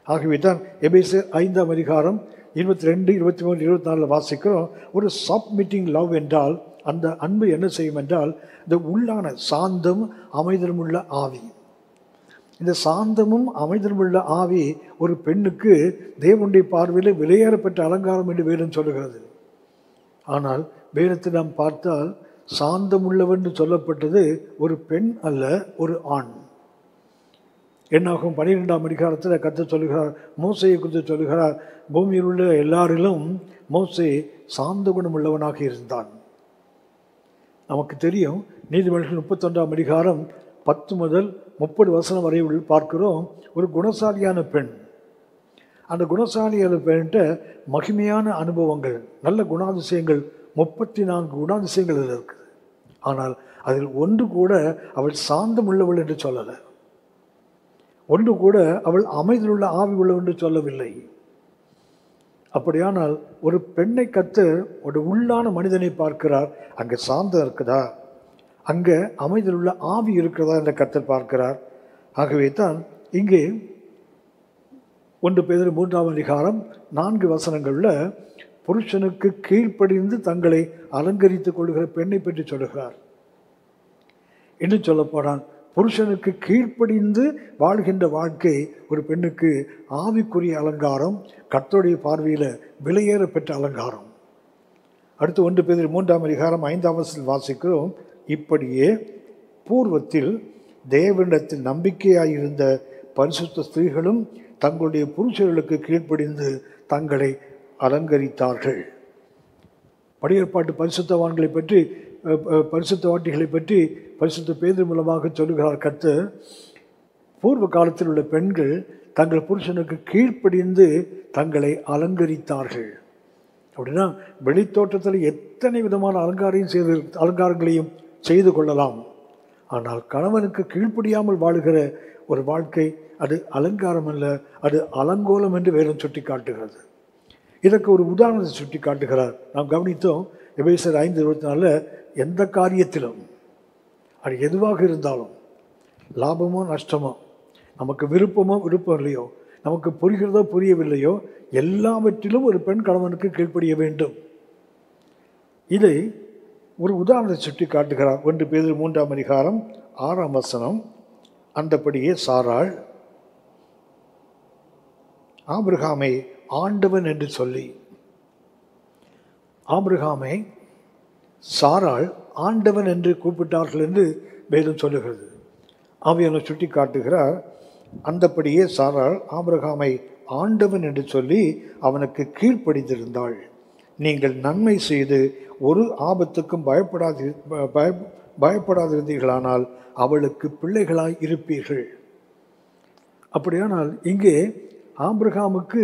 ஆகவே தான் எபேசியர் 5ஆம் அதிகாரம் 22, 23, 24 வாசிக்கிறோம். ஒரு சப்மிட்டிங் லவ் என்றால் அந்த அன்பு என்ன செய்யும் என்றால், இந்த உள்ளான சாந்தம் அமைதலும் உள்ள ஆவி, இந்த சாந்தமும் அமைதலும் உள்ள ஆவி ஒரு பெண்ணுக்கு தேவனுடைய பார்வையில் விலையேறப்பட்ட அலங்காரம் என்று வேதம் சொல்லுகிறது. ஆனால் வேதத்தை நாம் பார்த்தால் சாந்தம் உள்ளவன் சொல்லப்பட்டது ஒரு பெண் அல்ல, ஒரு ஆண். என்னாகும் 12ஆம் அதிகாரத்தில் கர்த்தர் சொல்லுகிறார், மோசையை குறித்து சொல்லுகிறார், பூமியில் உள்ள எல்லாரிலும் மோசே சாந்த குணம் உள்ளவனாக இருந்தான். நமக்கு தெரியும், நீதிமொழிகள் 31ஆம் அதிகாரம் 10 முதல் 30 வசனம் வரை பார்க்கிறோம். ஒரு குணசாலியான பெண், அந்த குணசாலியான பெண்கிட்ட மகிமையான அனுபவங்கள், நல்ல குணாதிசயங்கள், 34 குணாதிசயங்கள் அதில் இருக்குது. ஆனால் அதில் ஒன்று கூட அவள் சாந்தம் உள்ளவள் என்று சொல்லலை, ஒன்று கூட அவள் அமைதியுள்ள ஆவி உள்ளவள் என்று சொல்லவில்லை. அப்படியானால் ஒரு பெண்ணை கர்த்தர் ஒரு உள்ளான மனிதனை பார்க்கிறார். அங்கே சாந்தம் இருக்குதா, அங்கே அமைதியுள்ள ஆவி இருக்கிறதா என்ற கர்த்தர் பார்க்கிறார். ஆகவே தான் இங்கே 1 பேதுரு 3ஆம் அதிகாரம் 4 வசனங்களில் புருஷனுக்கு கீழ்ப்படிந்து தங்களை அலங்கரித்துக் கொள்கிற பெண்ணை பற்றி சொல்லுகிறார். என்று சொல்லப்போனால் புருஷனுக்கு கீழ்ப்படிந்து வாழ்கின்ற வாழ்க்கை ஒரு பெண்ணுக்கு ஆவிக்குரிய அலங்காரம், கர்த்தருடைய பார்வையில் விலையேற பெற்ற அலங்காரம். அடுத்து 1 பேதுரு 3ஆம் அதிகாரம் 5ஆம் வசனத்தில் வாசிக்கிறோம், இப்படியே பூர்வத்தில் தேவனிடத்தில் நம்பிக்கையாயிருந்த பரிசுத்த ஸ்திரீகளும் தங்களுடைய புருஷர்களுக்கு கீழ்ப்படிந்து தங்களை அலங்கரித்தார்கள். பழையற்பாட்டு பரிசுத்தவான்களை பற்றி, பரிசுத்தவாட்டிகளை பற்றி பரிசுத்த பேதுரு மூலமாக சொல்லுகிறார் கர்த்தர். பூர்வ காலத்தில் உள்ள பெண்கள் தங்கள் புருஷனுக்கு கீழ்ப்படிந்து தங்களை அலங்கரித்தார்கள். அப்படின்னா வெளித்தோட்டத்தில் எத்தனை விதமான அலங்காரங்களையும் செய்து கொள்ளலாம். ஆனால் கணவனுக்கு கீழ்ப்படியாமல் வாழுகிற ஒரு வாழ்க்கை அது அலங்காரம் அல்ல, அது அலங்கோலம் என்று வேதம் சுட்டி காட்டுகிறது. இதற்கு ஒரு உதாரணத்தை சுட்டி காட்டுகிறார். நாம் கவனித்தோம், எபேசியர் 5:24 எந்த காரியத்திலும் அது எதுவாக இருந்தாலும், லாபமோ நஷ்டமோ, நமக்கு விருப்பமோ விருப்பம் இல்லையோ, நமக்கு புரிகிறதோ புரியவில்லையோ, எல்லாவற்றிலும் ஒரு பெண் கணவனுக்கு கீழ்ப்படிய வேண்டும். இதை ஒரு உதாரணத்தை சுட்டி காட்டுகிறார். 1 பேதுரு 3:6 அந்தபடியே சாராள் ஆபிரகாமை ஆண்டவன் என்று சொல்லி, ஆபிரகாமை சாராள் ஆண்டவன் என்று கூப்பிட்டார்கள் என்று வேதம் சொல்லுகிறது. ஆவியானவர் சுட்டி காட்டுகிறார், அந்தபடியே சாராள் ஆபிரகாமை ஆண்டவன் என்று சொல்லி அவனுக்கு கீழ்ப்படிந்திருந்தாள். நீங்கள் நன்மை செய்து ஒரு ஆபத்துக்கும் பயப்படாதிருந்தீர்களானால் அவளுக்கு பிள்ளைகளாய் இருப்பீர்கள். அப்படியானால் இங்கே ஆபிரகாமுக்கு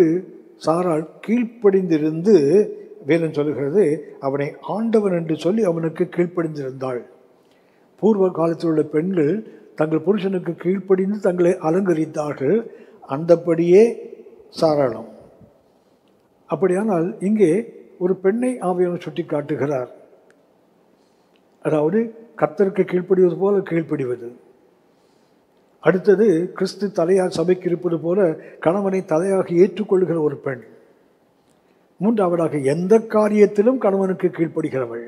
சாராள் கீழ்ப்படிந்திருந்து வேதம் சொல்லுகிறது, அவனை ஆண்டவன் என்று சொல்லி அவனுக்கு கீழ்ப்படிந்திருந்தாள். பூர்வ காலத்தில் உள்ள பெண்கள் தங்கள் புருஷனுக்கு கீழ்ப்படிந்து தங்களை அலங்கரித்தார்கள். அந்தபடியே சாராளும். அப்படியானால் இங்கே ஒரு பெண்ணை ஆவியானவர் சுட்டி காட்டுகிறார். அதாவது கர்த்தருக்கு கீழ்ப்படிவது போல கீழ்ப்படிவது. அடுத்தது கிறிஸ்து தலையார் சபைக்கு இருப்பது போல கணவனை தலையாக ஏற்றுக்கொள்கிற ஒரு பெண். மூன்றாவதாக எந்த காரியத்திலும் கணவனுக்கு கீழ்ப்படுகிறவள்.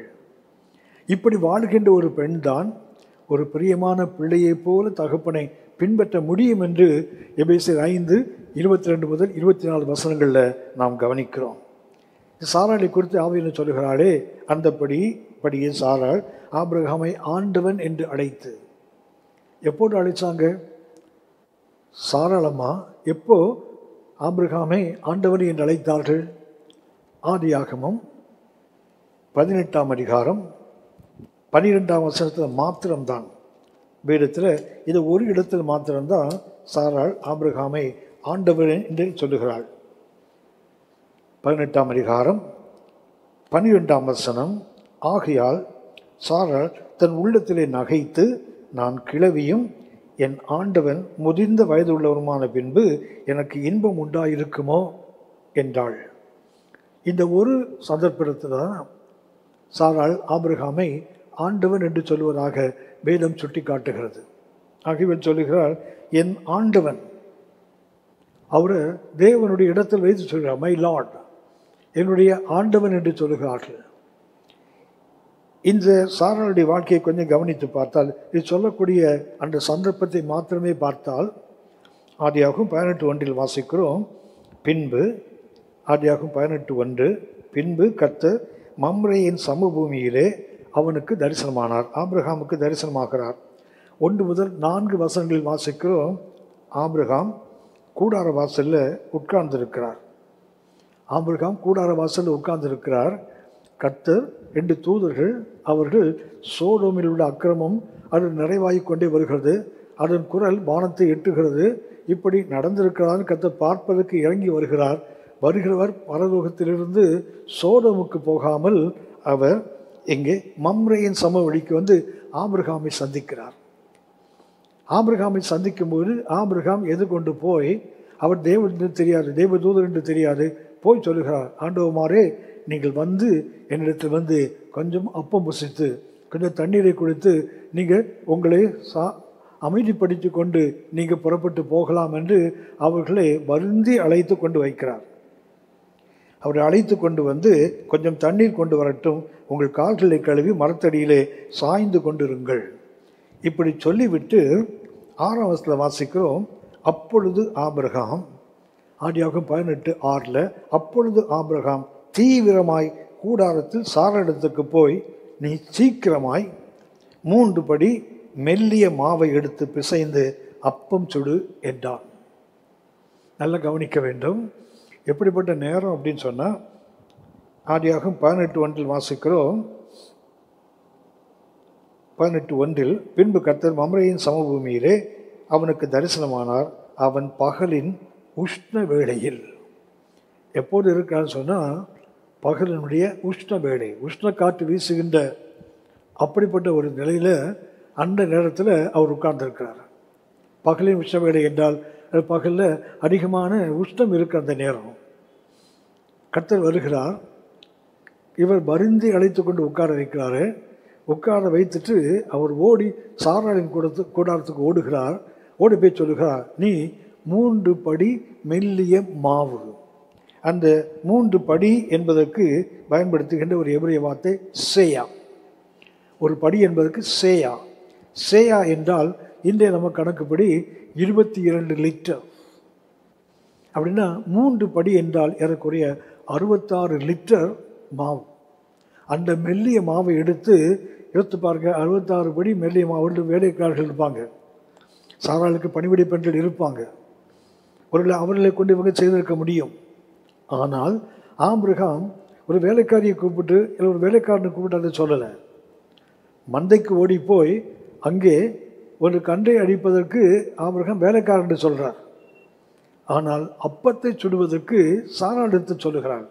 இப்படி வாழ்கின்ற ஒரு பெண் தான் ஒரு பிரியமான பிள்ளையைப் போல தகப்பனை பின்பற்ற முடியும் என்று எபேசியர் 5:22-24 நாம் கவனிக்கிறோம். சாராளை குறித்து ஆவியானவர் சொல்லுகிறாளே, அந்தபடியே சாராள் ஆபிரகாமை ஆண்டவன் என்று அழைத்து. எப்போது அழைச்சாங்க? சாராளம்மா எப்போ ஆபிரகாமை ஆண்டவன் என்று அழைத்தார்கள்? ஆதியாகமம் 18:12 மாத்திரம்தான். வேதத்தில் இது ஒரு இடத்தில் மாத்திரம்தான் சாராள் ஆபிரகாமை ஆண்டவன் என்று சொல்லுகிறாள். 18:12 ஆகையால் சாராள் தன் உள்ளத்திலே நகைத்து, நான் கிழவியும் என் ஆண்டவன் முதிர்ந்த வயது உள்ளவருமான பின்பு எனக்கு இன்பம் உண்டாயிருக்குமோ என்றாள். இந்த ஒரு சந்தர்ப்பத்தில் தான் சாராள் ஆபிரகாமை ஆண்டவன் என்று சொல்வதாக வேதம் சுட்டி காட்டுகிறது. ஆகியவன் சொல்லுகிறார், என் ஆண்டவன். அவரை தேவனுடைய இடத்தில் வைத்து சொல்கிறார், மை லார்ட், என்னுடைய ஆண்டவன் என்று சொல்லுகிறார்கள். இந்த சாராளுடைய வாழ்க்கையை கொஞ்சம் கவனித்து பார்த்தால், இது சொல்லக்கூடிய அந்த சந்தர்ப்பத்தை மாத்திரமே பார்த்தால், ஆதியாகமம் 18:1 வாசிக்கிறோம். பின்பு ஆதியாகமம் 18:1 பின்பு கர்த்தர் மம்ரேயின் சமபூமியிலே அவனுக்கு தரிசனமானார். ஆபிரகாமுக்கு தரிசனமாகிறார். 1-4 வாசிக்கிறோம். ஆபிரகாம் கூடார வாசலில் உட்கார்ந்திருக்கிறார். ஆபிரகாம் கூடார வாசலில் உட்கார்ந்திருக்கிறார். கர்த்தர் 2 தூதர்கள், அவர்கள் சோதோமில் உள்ள அக்கிரமம் அது நிறைவாகிக் கொண்டே வருகிறது, அதன் குரல் வானத்தை எட்டுகிறது, இப்படி நடந்திருக்கிறார். கர்த்தர் பார்ப்பதற்கு இறங்கி வருகிறார். வருகிறவர் பரலோகத்திலிருந்து சோதோமுக்கு போகாமல் அவர் இங்கே மம்ரேயின் சமவெளிக்கு வந்து ஆபிரகாமை சந்திக்கிறார். ஆபிரகாமை சந்திக்கும்போது ஆபிரகாம் எதிர்கொண்டு போய், அவர் தேவன் என்று தெரியாது, தேவதூதர் என்று தெரியாது, போய் சொல்லுகிறார், ஆண்டவமாரே, நீங்கள் வந்து என்னிடத்தில் வந்து கொஞ்சம் அப்பம் புசித்து கொஞ்சம் தண்ணீரை கொடுத்து நீங்கள் உங்களை அமைதிப்படுத்தி கொண்டு நீங்கள் புறப்பட்டு போகலாம் என்று அவர்களை வருந்தி அழைத்து கொண்டு வைக்கிறார். அவரை அழைத்து கொண்டு வந்து கொஞ்சம் தண்ணீர் கொண்டு வரட்டும், உங்கள் கால்களை கழுவி மரத்தடியிலே சாய்ந்து கொண்டிருங்கள். இப்படி சொல்லிவிட்டு 6 வாசிக்கிறோம். அப்பொழுது ஆபிரகாம், ஆதியாகமம் 18:6 அப்பொழுது ஆபிரகாம் தீவிரமாய் கூடாரத்தில் சாராளிடத்துக்கு போய், நீ சீக்கிரமாய் 3 படி மெல்லிய மாவை எடுத்து பிசைந்து அப்பம் சுடு என்றான். நல்லா கவனிக்க வேண்டும். எப்படிப்பட்ட நேரம் அப்படின்னு சொன்னால், ஆதியாகமம் 18:1 வாசிக்கிறோம். 18:1 பின்பு கர்த்தர் மம்ரேயின் சமபூமியிலே அவனுக்கு தரிசனமானார். அவன் பகலின் உஷ்ண வேளையில். எப்போது இருக்கான்னு சொன்னால், பகலினுடைய உஷ்ண வேளை, உஷ்ண காற்று வீசுகின்ற அப்படிப்பட்ட ஒரு நிலையில் அந்த நேரத்தில் அவர் உட்கார்ந்துருக்கிறார். பகலின் உஷ்ண வேலை என்றால் பகலில் அதிகமான உஷ்ணம் இருக்கிற அந்த நேரம். கர்த்தர் வருகிறார். இவர் வருந்தி அழைத்து கொண்டு உட்கார வைக்கிறாரு. உட்கார வைத்துட்டு அவர் ஓடி சாராளின் கூடாரத்துக்கு ஓடுகிறார். ஓடி போய் சொல்லுகிறார், நீ 3 படி மெல்லிய மாவு. அந்த 3 படி என்பதற்கு பயன்படுத்துகின்ற ஒரு எபிரிய வார்த்தை சேயா. ஒரு படி என்பதற்கு சேயா. சேயா என்றால் இன்றைய நம்ம கணக்குப்படி 22 லிட்டர். அப்படின்னா 3 படி என்றால் ஏறக்குறைய 66 லிட்டர் மாவு. அந்த மெல்லிய மாவை எடுத்து பாருங்க. 66 படி மெல்லிய மாவு. வேலைக்காரர்கள் இருப்பாங்க, சாராளுக்கு பணிவிடை பெண்கள் இருப்பாங்க. அவர்களை கொண்டு இவங்க செய்திருக்க முடியும். ஆனால் ஆபிரகாம் ஒரு வேலைக்காரியை கூப்பிட்டு இல்லை ஒரு வேலைக்காரனை கூப்பிட்டு அதை சொல்லலை. மந்தைக்கு ஓடி போய் அங்கே ஒரு கன்றை அடிப்பதற்கு ஆபிரகாம் வேலைக்காரன் சொல்கிறார். ஆனால் அப்பத்தை சுடுவதற்கு சாராள் எடுத்து சொல்லுகிறார்.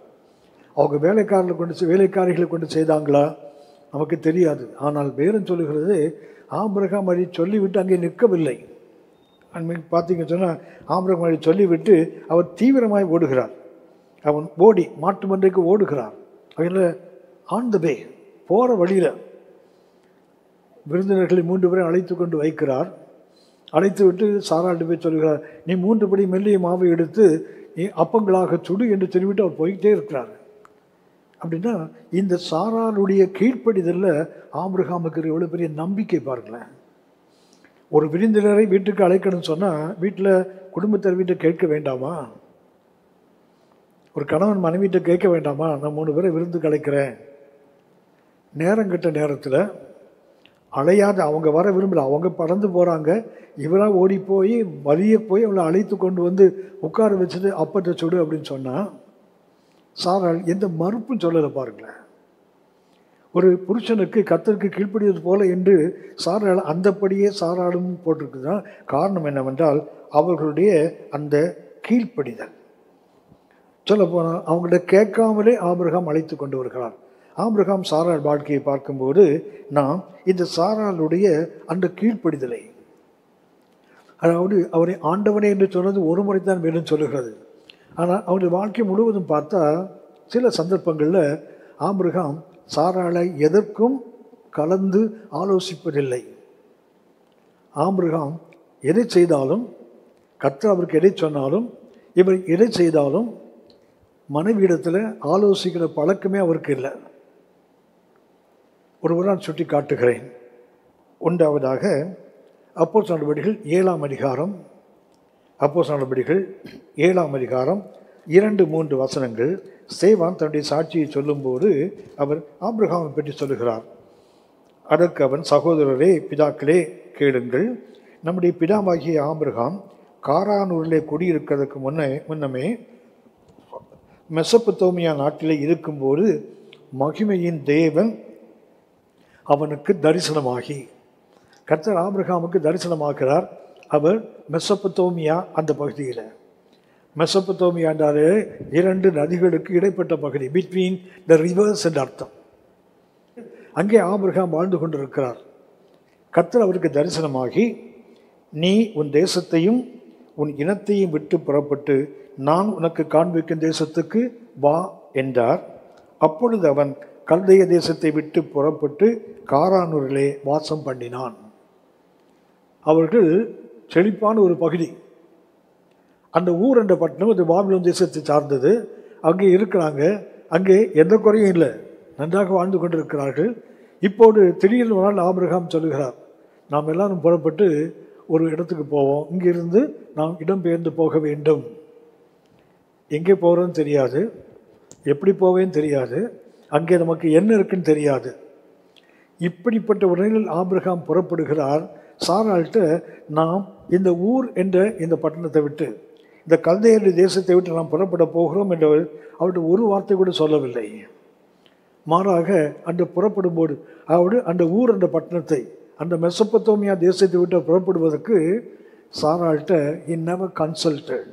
அவங்க வேலைக்காரிகளை கொண்டு செய்தாங்களா நமக்கு தெரியாது. ஆனால் வேதம் சொல்லுகிறது ஆபிரகாம் அதை சொல்லிவிட்டு அங்கே நிற்கவில்லை. பார்த்தீங்க சொன்னால் ஆபிரகாம் அதை சொல்லிவிட்டு அவர் தீவிரமாய் ஓடுகிறார். அவன் ஓடி மாட்டு மந்தைக்கு ஓடுகிறார். அதில் ஆன் த வே போகிற வழியில் விருந்தினர்களை 3 பேரை அழைத்து கொண்டு வைக்கிறார். அழைத்து விட்டு சாராட்டு போய் சொல்கிறார், நீ 3 படி மெல்லிய மாவை எடுத்து நீ அப்பங்களாக சுடு என்று சொல்லிவிட்டு அவர் போய்கிட்டே இருக்கிறார். அப்படின்னா இந்த சாராளுடைய கீழ்ப்படிதலில் ஆபிரகாமுக்கு எவ்வளோ பெரிய நம்பிக்கை பாருங்களேன். ஒரு விருந்தினரை வீட்டுக்கு அழைக்கணும்னு சொன்னால் வீட்டில் குடும்பத்தை வீட்டை கேட்க வேண்டாமா? ஒரு கணவன் மனைவிட்ட கேட்க வேண்டாமா? நான் 3 பேரை விருந்துக்கு அழைக்கிறேன். நேரங்கட்ட நேரத்தில் அழையாத அவங்க வர விரும்பல, அவங்க பறந்து போகிறாங்க. இவராக ஓடி போய் வலிய போய் அவளை அழைத்து கொண்டு வந்து உட்கார வச்சுட்டு அப்பத்தை சுடு அப்படின்னு சொன்னால் சாராள் எந்த மறுப்பும் சொல்லலை பாருங்களேன். ஒரு புருஷனுக்கு கர்த்தருக்கு கீழ்ப்படிவது போல என்று சாராள் அந்தப்படியே சாராளும் போட்டிருக்குதான். காரணம் என்னவென்றால் அவர்களுடைய அந்த கீழ்ப்படிதல். சொல்ல போனால் அவங்கள்ட்ட கேட்காமலே ஆபிரகாம் அழைத்து கொண்டு வருகிறார். ஆபிரகாம் சாராள் வாழ்க்கையை பார்க்கும்போது நாம் இந்த சாராளுடைய அந்த கீழ்ப்படிதலை, அதாவது அவரை ஆண்டவனே என்று சொன்னது ஒரு முறைத்தான் வேணும் சொல்லுகிறது. ஆனால் அவருடைய வாழ்க்கை முழுவதும் பார்த்தா சில சந்தர்ப்பங்களில் ஆபிரகாம் சாராளை எதற்கும் கலந்து ஆலோசிப்பதில்லை. ஆபிரகாம் எதை செய்தாலும், கர்த்தர் அவருக்கு எதை சொன்னாலும், இவர் எதை செய்தாலும் மனைவியிடத்தில் ஆலோசிக்கிற பழக்கமே அவருக்கு இல்லை. ஒருவர் நான் சுட்டி காட்டுகிறேன். ஒன்றாவதாக அப்போஸ்தலர் நடபடிகள் 7ஆம் அதிகாரம், அப்போஸ்தலர் நடபடிகள் 7ஆம் அதிகாரம் 2-3 வசனங்கள். சேவான் தன்னுடைய சாட்சியை சொல்லும்போது அவர் ஆபிரகாமை பற்றி சொல்லுகிறார். அதற்கு அவன், சகோதரரே பிதாக்களே கேளுங்கள், நம்முடைய பிதாவாகிய ஆபிரகாம் காரானூரிலே குடியிருக்கிறதுக்கு முன்னமே மெசொப்பொத்தேமியா நாட்டிலே இருக்கும்போது மகிமையின் தேவன் அவனுக்கு தரிசனமாகி, கர்த்தர் ஆபிரகாமுக்கு தரிசனமாகிறார். அவர் மெசொப்பொத்தேமியா அந்த பகுதியில், மெசொப்பொத்தேமியா என்றாலே 2 நதிகளுக்கு இடைப்பட்ட பகுதி, பிட்வீன் த ரிவர்ஸ் என்று அர்த்தம். அங்கே ஆபிரகாம் வாழ்ந்து கொண்டிருக்கிறார். கர்த்தர் அவருக்கு தரிசனமாகி, நீ உன் தேசத்தையும் உன் இனத்தையும் விட்டு புறப்பட்டு நான் உனக்கு காண்பிக்கும் தேசத்துக்கு வா என்றார். அப்பொழுது அவன் கல்தேய தேசத்தை விட்டு புறப்பட்டு காரானூரிலே வாசம் பண்ணினான். அவர்கள் செழிப்பான ஒரு பகுதி. அந்த ஊர் என்ற பட்டணம் அது பாபிலோன் தேசத்தை சார்ந்தது. அங்கே இருக்கிறாங்க. அங்கே எந்த குறையும் இல்லை, நன்றாக வாழ்ந்து கொண்டிருக்கிறார்கள். இப்போது திடீர்னு ஒரு நாள் ஆபிரகாம் சொல்லுகிறார், நாம் எல்லாரும் புறப்பட்டு ஒரு இடத்துக்கு போவோம், இங்கிருந்து நாம் இடம்பெயர்ந்து போக வேண்டும். எங்கே போகிறோன்னு தெரியாது, எப்படி போவேன்னு தெரியாது, அங்கே நமக்கு என்ன இருக்குன்னு தெரியாது. இப்படிப்பட்ட உடலில் ஆபிரகாம் புறப்படுகிறார். சாராள்கிட்ட நாம் இந்த ஊர் என்ற இந்த பட்டணத்தை விட்டு, இந்த கல்தேயருடைய தேசத்தை விட்டு நாம் புறப்பட போகிறோம் என்று அவருடைய ஒரு வார்த்தை கூட சொல்லவில்லை. மாறாக அந்த புறப்படும் போது அவரு அந்த ஊர் என்ற பட்டணத்தை, அந்த மெசொப்பொத்தேமியா தேசத்தை விட்டு புறப்படுவதற்கு சாராள்கிட்ட he never consulted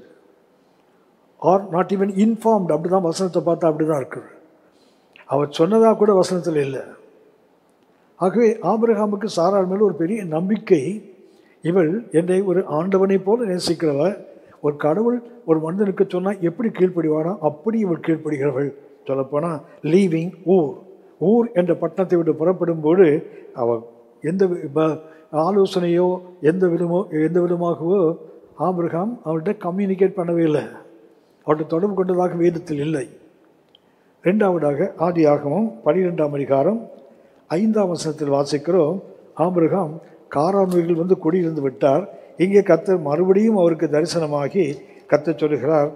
or not even informed. அப்படி தான் வசனத்தை பார்த்தா அப்படி தான் இருக்குது. அவர் சொன்னதாக கூட வசனத்தில் இல்லை. ஆகவே ஆபிரகாமுக்கு சாராள் மேல் ஒரு பெரிய நம்பிக்கை. இவள் என்னை ஒரு ஆண்டவனை போல நேசிக்கிறவள். ஒரு கடவுள் ஒரு மனிதனுக்கு சொன்னால் எப்படி கீழ்ப்படிவானோ அப்படி இவள் கீழ்ப்படுகிறவள். சொல்லப்போனால் லீவிங் ஊர் என்ற பட்டணத்தை விட்டு புறப்படும் போது அவள் எந்த ஆலோசனையோ எந்த விதமாகவோ ஆபிரகாம் அவள்கிட்ட கம்யூனிகேட் பண்ணவே இல்லை. அவள்கிட்ட தொடர்பு கொண்டதாக வேதத்தில் இல்லை. ரெண்டாவதாக ஆதியாகமம் 12ஆம் அதிகாரம் 5ஆம் வசனத்தில் வாசிக்கிறோம், ஆபிரகாம் காரானூரில் வந்து குடியிருந்து விட்டார். இங்கே கர்த்தர் மறுபடியும் அவருக்கு தரிசனமாகி கர்த்தர் சொல்லுகிறார்.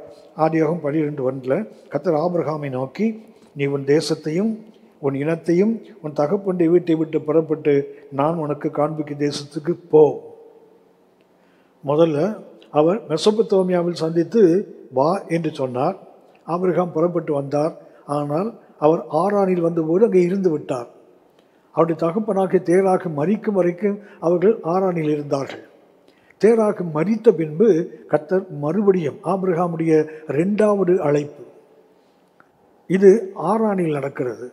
ஆதியாகமம் 12:1 கர்த்தர் ஆபிரகாமை நோக்கி, நீ உன் தேசத்தையும் உன் இனத்தையும் உன் தகப்பனுடைய வீட்டை விட்டு புறப்பட்டு நான் உனக்கு காண்பிக்கும் தேசத்துக்கு போ. முதல்ல அவர் மெசொப்பொத்தாமியாவில் சந்தித்து வா என்று சொன்னார். ஆபிரகாம் புறப்பட்டு வந்தார். ஆனால் அவர் ஆரானில் வந்தபோது அங்கே இருந்து விட்டார். அவருடைய தகப்பனாக தேராக மரிக்கும் வரைக்கும் அவர்கள் ஆரானில் இருந்தார்கள். தேராக மரித்த பின்பு கர்த்தர் மறுபடியும் ஆபிரகாமுடைய 2வது அழைப்பு இது ஆரானில் நடக்கிறது.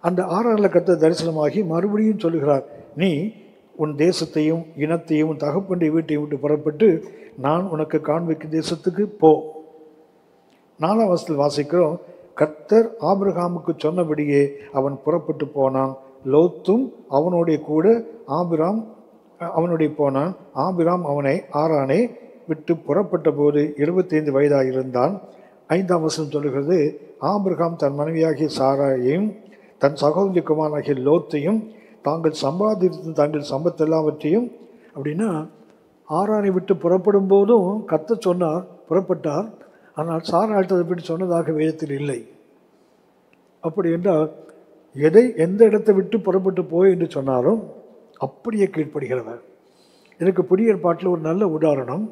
அந்த ஆரானில் கர்த்தர் தரிசனமாகி மறுபடியும் சொல்லுகிறார், நீ உன் தேசத்தையும் இனத்தையும் உன் தகப்பனுடைய வீட்டையும் விட்டு புறப்பட்டு நான் உனக்கு காண்பிக்கும் தேசத்துக்கு போ. 4ஆம் வசனத்தில் வாசிக்கிறோம், கர்த்தர் ஆபிரகாமுக்கு சொன்னபடியே அவன் புறப்பட்டு போனான். லோத்தும் அவனுடைய கூட அவனுடைய போனான். ஆபிராம் அவனை ஆரானை விட்டு புறப்பட்ட போது 25 வயதாக இருந்தான். 5ஆம் வசனம் சொல்லுகிறது, ஆபிரகாம் தன் மனைவியாகிய சாராயையும் தன் சகோதரி குமாரனாகிய லோத்தையும் தாங்கள் சம்பாதித்து தங்கள் சம்பத்து எல்லாவற்றையும், அப்படின்னா ஆரானை விட்டு புறப்படும் போதும் கர்த்தர் சொன்னார் புறப்பட்டார். ஆனால் சாராள்கிட்ட பற்றி சொன்னதாக வேதத்தில் இல்லை. அப்படி என்றால் எந்த இடத்தை விட்டு புறப்பட்டு போய் என்று சொன்னாலும் அப்படியே கீழ்ப்படுகிறவர். எனக்கு புதிய ஏற்பாட்டில் ஒரு நல்ல உதாரணம்.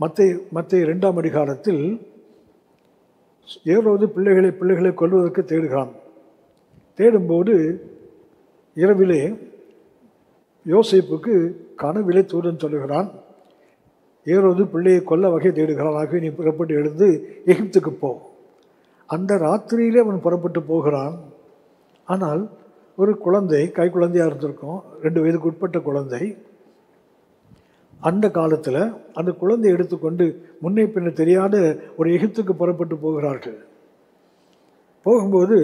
மத்தேயு 2ஆம் அதிகாரத்தில் ஏரோது பிள்ளைகளை கொல்வதற்கு தேடுகிறான். தேடும்போது இரவிலே யோசேப்புக்கு கனவிலே தூதன் சொல்லுகிறான், ஏரோது பிள்ளையை கொல்ல வகை தேடுகிறான், ஆகவே நீ புறப்பட்டு எழுந்து எகிப்துக்கு போ. அந்த ராத்திரியிலே அவன் புறப்பட்டு போகிறான். ஆனால் ஒரு குழந்தை, கை குழந்தையாக இருந்திருக்கும், 2 வயதுக்கு உட்பட்ட குழந்தை. அந்த காலத்தில் அந்த குழந்தையை எடுத்துக்கொண்டு முன்னே பின்ன தெரியாத ஒரு எகிப்துக்கு புறப்பட்டு போகிறார்கள். போகும்போது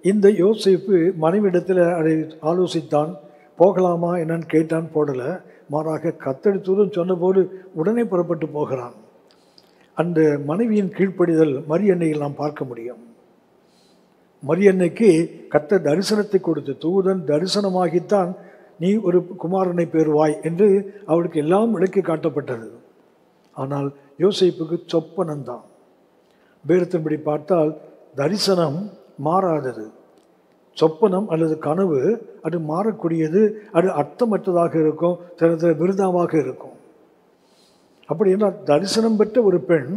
இந்த யோசேப்பு மனைவிடத்தில் அதை ஆலோசித்தான். போகலாமா என்னன்னு கேட்டான், போடலை. மாறாக கர்த்தர் தூதன் சொன்னபோது உடனே புறப்பட்டு போகிறான். அந்த மனைவியின் கீழ்ப்படிதல் மரியன்னையில் நாம் பார்க்க முடியும். மரியன்னைக்கு கர்த்தர் தரிசனத்தை கொடுத்து, தூதன் தரிசனமாகித்தான் நீ ஒரு குமாரனை பெறுவாய் என்று அவளுக்கு எல்லாம் விளக்கி காட்டப்பட்டது. ஆனால் யோசேப்புக்கு சொப்பனம்தான். வேதத்தின்படி பார்த்தால் தரிசனம் மாறாதது. சொப்பனம் அல்லது கனவு அது மாறக்கூடியது, அது அர்த்தமற்றதாக இருக்கும், சில விருதாவாக இருக்கும். அப்படி என்றால் தரிசனம் பெற்ற ஒரு பெண்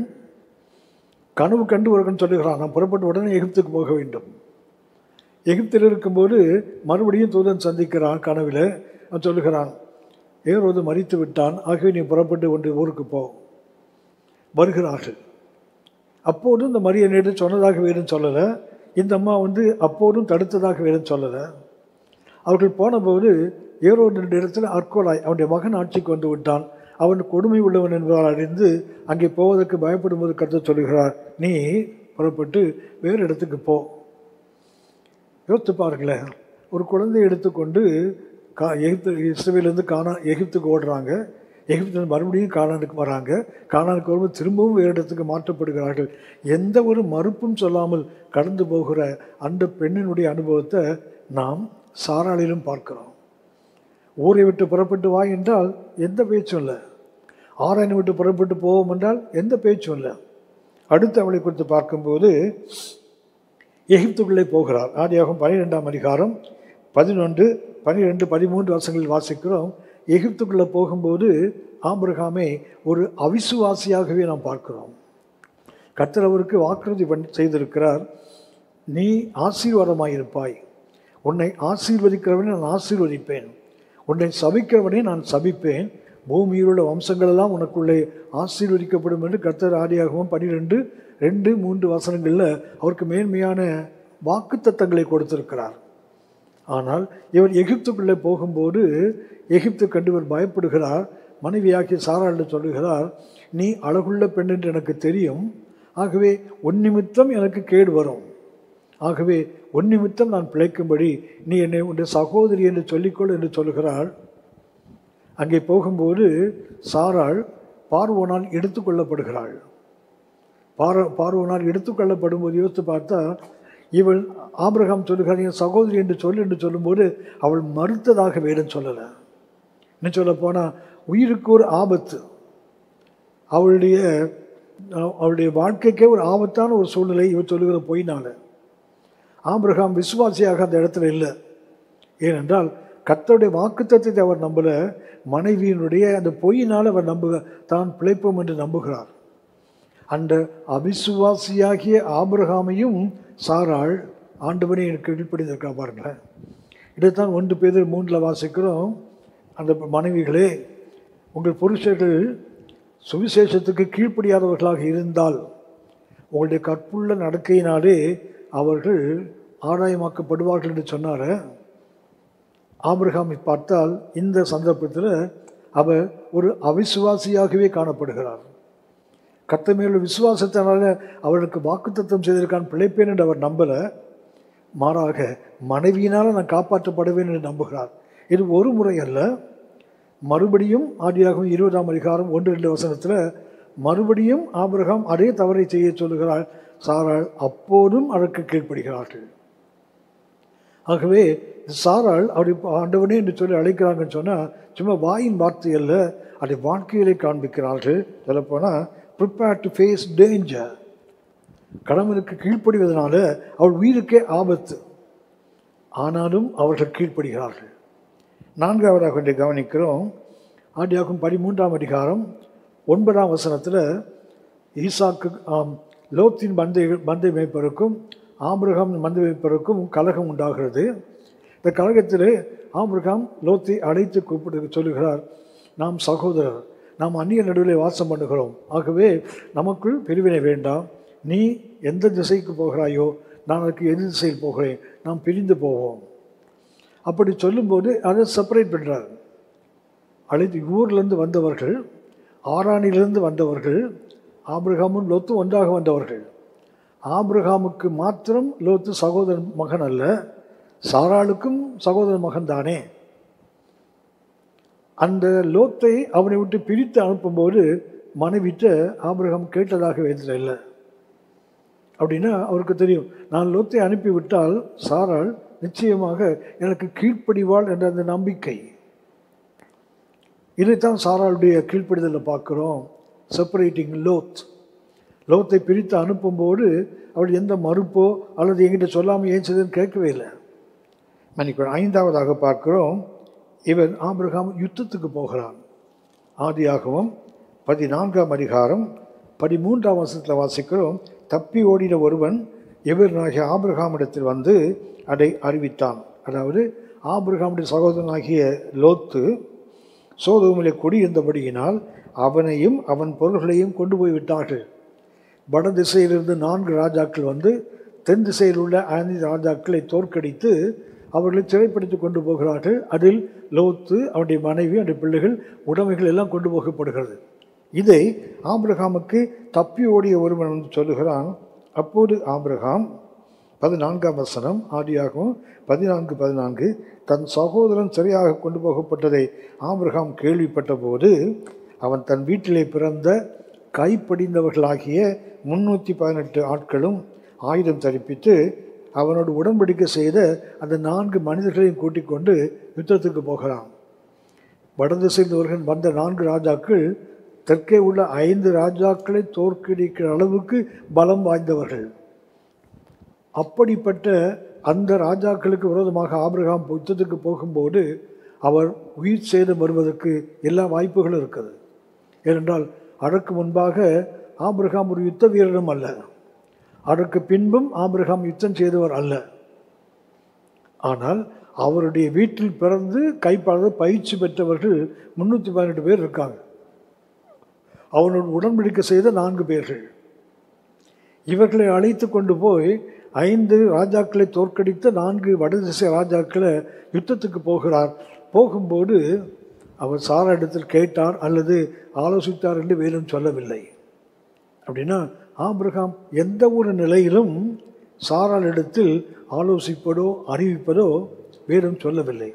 கனவு கண்டு ஒருவன் சொல்லுகிறான், நான் புறப்பட்டு உடனே எகிப்துக்கு போக வேண்டும். எகிப்தில் இருக்கும்போது மறுபடியும் தூதன் சந்திக்கிறான். கனவில் அவன் சொல்லுகிறான், ஏரோது மரித்து விட்டான், ஆகவே நீ புறப்பட்டு ஒன்று ஊருக்கு போ. வருகிறார்கள். அப்போதும் இந்த மரியன்னையிடம் சொன்னதாக வேறும் சொல்லலை. இந்த அம்மா அப்போதும் தடுத்ததாக வேறும் சொல்லலை. அவர்கள் போனபோது ஏரோது இடத்துல அர்கோலாய் அவனுடைய மகன் ஆட்சிக்கு வந்து விட்டான். அவன் கொடுமை உள்ளவன் என்பதால் அறிந்து அங்கே போவதற்கு பயப்படும்போது கர்த்தர் சொல்லுகிறார், நீ புறப்பட்டு வேறு இடத்துக்கு போ. யோசித்து பாருங்களேன், ஒரு குழந்தையை எடுத்துக்கொண்டு இஸ்ரவேலிருந்து எகிப்துக்கு ஓடுறாங்க. எகிப்திலிருந்து மறுபடியும் கானானுக்கு வராங்க. கானானுக்கு வரும்போது திரும்பவும் வேறு இடத்துக்கு மாற்றப்படுகிறார்கள். எந்த ஒரு மறுப்பும் சொல்லாமல் கடந்து போகிற அந்த பெண்ணினுடைய அனுபவத்தை நாம் சாராளிலும் பார்க்கிறோம். ஊரை விட்டு புறப்பட்டு வா என்றால் எந்த பேச்சும் இல்லை. ஆராயனை விட்டு புறப்பட்டு போவோம் என்றால் எந்த பேச்சும் இல்லை. அடுத்து அவளை குறித்து பார்க்கும்போது எகிப்துக்குள்ளே போகிறார். ஆதியாகமம் 12ஆம் அதிகாரம் 11, 12, 13 வருஷங்களில் வாசிக்கிறோம். எகிப்துக்குள்ளே போகும்போது ஆபிரகாமை ஒரு அவிசுவாசியாகவே நாம் பார்க்கிறோம். கர்த்தர் அவருக்கு வாக்குறுதி செய்திருக்கிறார், நீ ஆசீர்வாதமாயிருப்பாய், உன்னை ஆசீர்வதிக்கிறவனை நான் ஆசீர்வதிப்பேன், உன்னை சபிக்கிறவனே நான் சபிப்பேன், பூமியில் உள்ள வம்சங்களெல்லாம் உனக்குள்ளே ஆசீர்வதிக்கப்படும் என்று கர்த்தர் ஆதியாகமம் 12, 2, 3 வசனங்களில் அவருக்கு மேன்மையான வாக்குத்தத்தங்களை கொடுத்திருக்கிறார். ஆனால் இவர் எகிப்துக்குள்ளே போகும்போது எகிப்து கண்டு இவர் பயப்படுகிறார். மனைவியாக்கி சாராள் சொல்லுகிறார், நீ அழகுள்ள பெண் என்று எனக்கு தெரியும், ஆகவே உன் நிமித்தம் எனக்கு கேடு வரும், ஆகவே உன் நிமித்தம் நான் பிழைக்கும்படி நீ என்னை உன்னுடைய சகோதரி என்று சொல்லிக்கொள் என்று சொல்லுகிறாள். அங்கே போகும்போது சாராள் பார்வோனால் எடுத்துக்கொள்ளப்படுகிறாள். பார்வோனால் எடுத்துக்கொள்ளப்படும் போது யோசித்து பார்த்தா, இவள் ஆபிரகாம் சொல்லுகிறார் என் சகோதரி என்று சொல்லும்போது அவள் மறுத்ததாக வேடம் சொல்லலை. இன்னும் சொல்ல போனால் உயிருக்கு ஒரு ஆபத்து, அவளுடைய வாழ்க்கைக்கே ஒரு ஆபத்தான ஒரு சூழ்நிலை இவர் சொல்லுகிற பொய்னால. ஆபிரகாம் விசுவாசியாக அந்த இடத்துல இல்லை. ஏனென்றால் கர்த்தருடைய வாக்குத்தத்தத்தை அவர் நம்பல, மனைவியினுடைய அந்த பொய்யினால் அவர் தான் பிழைப்போம் என்று நம்புகிறார். அந்த அவிசுவாசியாகிய ஆபிரகாமையும் சாராள் ஆண்டவனே எனக்கு கீழ்ப்படிந்திருக்கா பாருங்களேன். இதைத்தான் 1 பேதுரு 3 வாசிக்கிறோம். அந்த மனைவிகளே, உங்கள் புருஷர்கள் சுவிசேஷத்துக்கு கீழ்ப்படியாதவர்களாக இருந்தால் உங்களுடைய கற்புள்ள நடக்கையினாலே அவர்கள் ஆதாயமாக்கப்படுவார்கள் என்று சொன்னார். ஆபிரகாமை பார்த்தால் இந்த சந்தர்ப்பத்தில் அவர் ஒரு அவிசுவாசியாகவே காணப்படுகிறார். கர்த்தர் மேல் விசுவாசத்தினால அவர்களுக்கு வாக்குத்தத்தம் செய்திருக்கான் பிழைப்பேன் என்று அவர் நம்பலை, மாறாக மனைவியினால் நான் காப்பாற்றப்படுவேன் என்று நம்புகிறார். இது ஒரு முறை அல்ல, மறுபடியும் ஆதியாகமம் 20ஆம் அதிகாரம் 1-2 மறுபடியும் ஆபிரகாம் அதே தவறை செய்ய சொல்லுகிறாள். சாராள் அப்போதும் அதற்கு கீழ்ப்படுகிறார்கள். ஆகவே சாராள் அப்படி ஆண்டவனே என்று சொல்லி அழைக்கிறாங்கன்னு சொன்னால் சும்மா வாயின் வார்த்தை அல்ல, அதை வாழ்க்கையிலே காண்பிக்கிறார்கள். சொல்லப்போனால் ப்ரிப்பேர் டு ஃபேஸ் டேஞ்சர். கணவனுக்கு கீழ்ப்படிவதனால அவள் உயிருக்கே ஆபத்து, ஆனாலும் அவர்கள் கீழ்ப்படுகிறார்கள். 4ஆவதாக கொண்டு கவனிக்கிறோம். ஆதியாகமம் 13ஆம் அதிகாரம் 9 ஈசாக்கு லோத்தின் மந்தை மேய்ப்பருக்கும் ஆபிரகாம் மந்தை மேய்ப்பருக்கும் கலகம் உண்டாகிறது. இந்த கலகத்தில் ஆபிரகாம் லோத்தை அழைத்து கூப்பிட்டு சொல்லுகிறார், நாம் சகோதரர், நாம் அந்நிய நடுவில் வாசம் பண்ணுகிறோம், ஆகவே நமக்குள் பிரிவினை வேண்டாம், நீ எந்த திசைக்கு போகிறாயோ நான் அதுக்கு எதிர் திசையில் போகிறேன், நாம் பிரிந்து போவோம். அப்படி சொல்லும்போது அதை செப்பரேட் பண்ணுறார். அழைத்து ஊர்லேருந்து வந்தவர்கள், ஆரானிலிருந்து வந்தவர்கள், ஆபிரகாமும் லோத்தும் ஒன்றாக வந்தவர்கள். ஆபிரகாமுக்கு மாத்திரம் லோத்து சகோதரன் மகன் அல்ல, சாராளுக்கும் சகோதரன் மகன் தானே. அந்த லோத்தை அவனை விட்டு பிரித்து அனுப்பும்போது மனைவிட்ட ஆபிரகாம் கேட்டதாக வேதத்தில் இல்லை. அப்படின்னா அவருக்கு தெரியும், நான் லோத்தை அனுப்பிவிட்டால் சாராள் நிச்சயமாக எனக்கு கீழ்ப்படிவாள் என்ற அந்த நம்பிக்கை. இதைத்தான் சாராளுடைய கீழ்ப்படிதலில் பார்க்குறோம். செப்பரேட்டிங் லோத்தை பிரித்து அனுப்பும்போது அவள் எந்த மறுப்போ அல்லது என்கிட்ட சொல்லாமல் ஏன் செய்ததுன்னு கேட்கவே இல்லை. மன்னிக்கணும். 5ஆவதாக பார்க்கிறோம், இவன் ஆபிரகாம் யுத்தத்துக்கு போகிறான். ஆதியாகமம் 14ஆம் அதிகாரம் 13ஆம் வாசிக்கிறோம். தப்பி ஓடின ஒருவன் எவனாகிய ஆபிரகாமிடத்தில் வந்து அதை அறிவித்தான். அதாவது ஆபிரகாமுடைய சகோதரனாகிய லோத்து சோதோமிலே குடியிருந்தபடியினால் அவனையும் அவன் பொருள்களையும் கொண்டு போய் விட்டார்கள். வட திசையிலிருந்து 4 ராஜாக்கள் வந்து தென் திசையில் உள்ள 5 ராஜாக்களை தோற்கடித்து அவர்களை சிறைப்படுத்தி கொண்டு போகிறார்கள். அதில் லோத்து, அவனுடைய மனைவி, அவனுடைய பிள்ளைகள், உடைமைகள் எல்லாம் கொண்டு போகப்படுகிறது. இதை ஆபிரகாமுக்கு தப்பி ஓடிய ஒருவன் வந்து சொல்லுகிறான். அப்போது ஆபிரகாம் 14ஆம் வசனம் ஆதியாகமம் 14:14 தன் சகோதரன் சிறையாக கொண்டு போகப்பட்டதை ஆபிரகாம் கேள்விப்பட்ட போது அவன் தன் வீட்டிலே பிறந்த கைப்படிந்தவர்களாகிய 318 ஆட்களும் ஆயுதம் தரிப்பித்து அவனோடு உடன்படிக்கை செய்த அந்த 4 மனிதர்களையும் கூட்டிக் கொண்டு யுத்தத்துக்கு போகிறான். வடதிசையில் வந்த 4 ராஜாக்கள் தெற்கே உள்ள 5 ராஜாக்களை தோற்கடிக்கிற அளவுக்கு பலம் வாய்ந்தவர்கள். அப்படிப்பட்ட அந்த ராஜாக்களுக்கு விரோதமாக ஆபிரகாம் யுத்தத்துக்கு போகும்போது அவர் உயிர் சேதம் வருவதற்கு எல்லா வாய்ப்புகளும் இருக்குது. ஏனென்றால் அதற்கு முன்பாக ஆபிரகாம் ஒரு யுத்த வீரரும் அல்ல, அதற்கு பின்பும் ஆபிரகாம் யுத்தம் செய்தவர் அல்ல. ஆனால் அவருடைய வீட்டில் பிறந்து கைப்பாள பயிற்சி பெற்றவர்கள் 318 பேர் இருக்காங்க. அவனோடு உடன்படிக்கை செய்த 4 பேர்கள். இவர்களை அழைத்து கொண்டு போய் 5 ராஜாக்களை தோற்கடித்த 4 வடதிசை ராஜாக்களை யுத்தத்துக்கு போகிறார். போகும்போது அவர் சாரா இடத்தில் கேட்டார் அல்லது ஆலோசித்தார் என்று வேலும் சொல்லவில்லை. அப்படின்னா ஆபிரகாம் எந்த ஒரு நிலையிலும் சாராள் இடத்தில் ஆலோசிப்பதோ அறிவிப்பதோ வேலும் சொல்லவில்லை.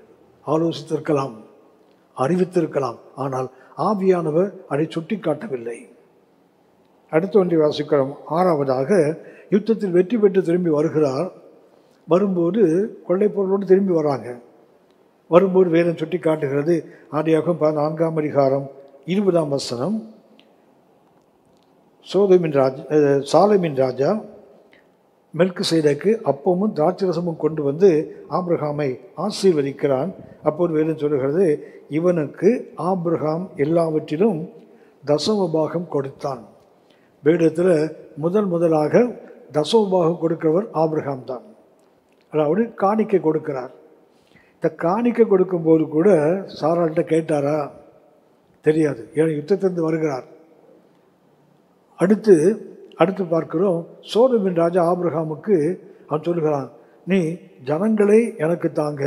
ஆலோசித்திருக்கலாம், அறிவித்திருக்கலாம், ஆனால் ஆவியானவர் அதை சுட்டி காட்டவில்லை. அடுத்த ஒன்றை வாசிக்கிறோம். 6வதாக யுத்தத்தில் வெற்றி பெற்று திரும்பி வருகிறார். வரும்போது கொள்ளை பொருளோடு திரும்பி வராங்க. வரும்போது வேதம் சுட்டி காட்டுகிறது. ஆதியாகமம் 14ஆம் அதிகாரம் 20ஆம் வசனம். சாலேமின் ராஜா மெல்கிசேதேக்கு அப்பமும் திராட்சரசமும் கொண்டு வந்து ஆபிரகாமை ஆசீர்வதிக்கிறான். அப்போது வேதம் சொல்லுகிறது, இவனுக்கு ஆபிரகாம் எல்லாவற்றிலும் தசமபாகம் கொடுத்தான். வேதத்தில் முதலாக தசமபாகம் கொடுக்கிறவர் ஆபிரகாம் தான். அதாவது காணிக்கை கொடுக்கிறார். இந்த காணிக்கை கொடுக்கும்போது கூட சாராள்கிட்ட கேட்டாரா? தெரியாது. ஏன்னா யுத்தத்திலிருந்து வருகிறார். அடுத்து பார்க்கிறோம், சோதோமின் ராஜா ஆபிரகாமுக்கு அவன் சொல்லுகிறான், நீ ஜனங்களை எனக்கு தாங்க,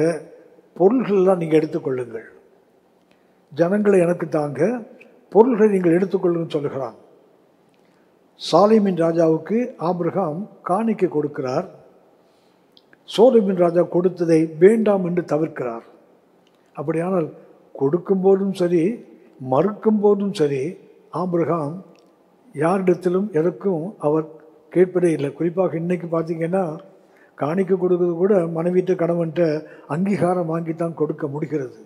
பொருள்களெல்லாம் நீங்கள் எடுத்துக்கொள்ளுங்கள். ஜனங்களை எனக்கு தாங்க, பொருள்களை நீங்கள் எடுத்துக்கொள்ளுங்கன்னு சொல்லுகிறான். சாலேமின் ராஜாவுக்கு ஆபிரகாம் காணிக்கை கொடுக்கிறார். சோதோமின் ராஜா கொடுத்ததை வேண்டாம் என்று தவிர்க்கிறார். அப்படியானால் கொடுக்கும்போதும் சரி, மறுக்கும் போதும் சரி, ஆபிரகாம் யாரிடத்திலும் எதற்கும் அவர் கேட்பதே இல்லை. குறிப்பாக இன்றைக்கி பார்த்திங்கன்னா காணிக்கை கொடுக்கறது கூட மனைவிட்ட கணவன்கிட்ட அங்கீகாரம் வாங்கித்தான் கொடுக்க முடிகிறது.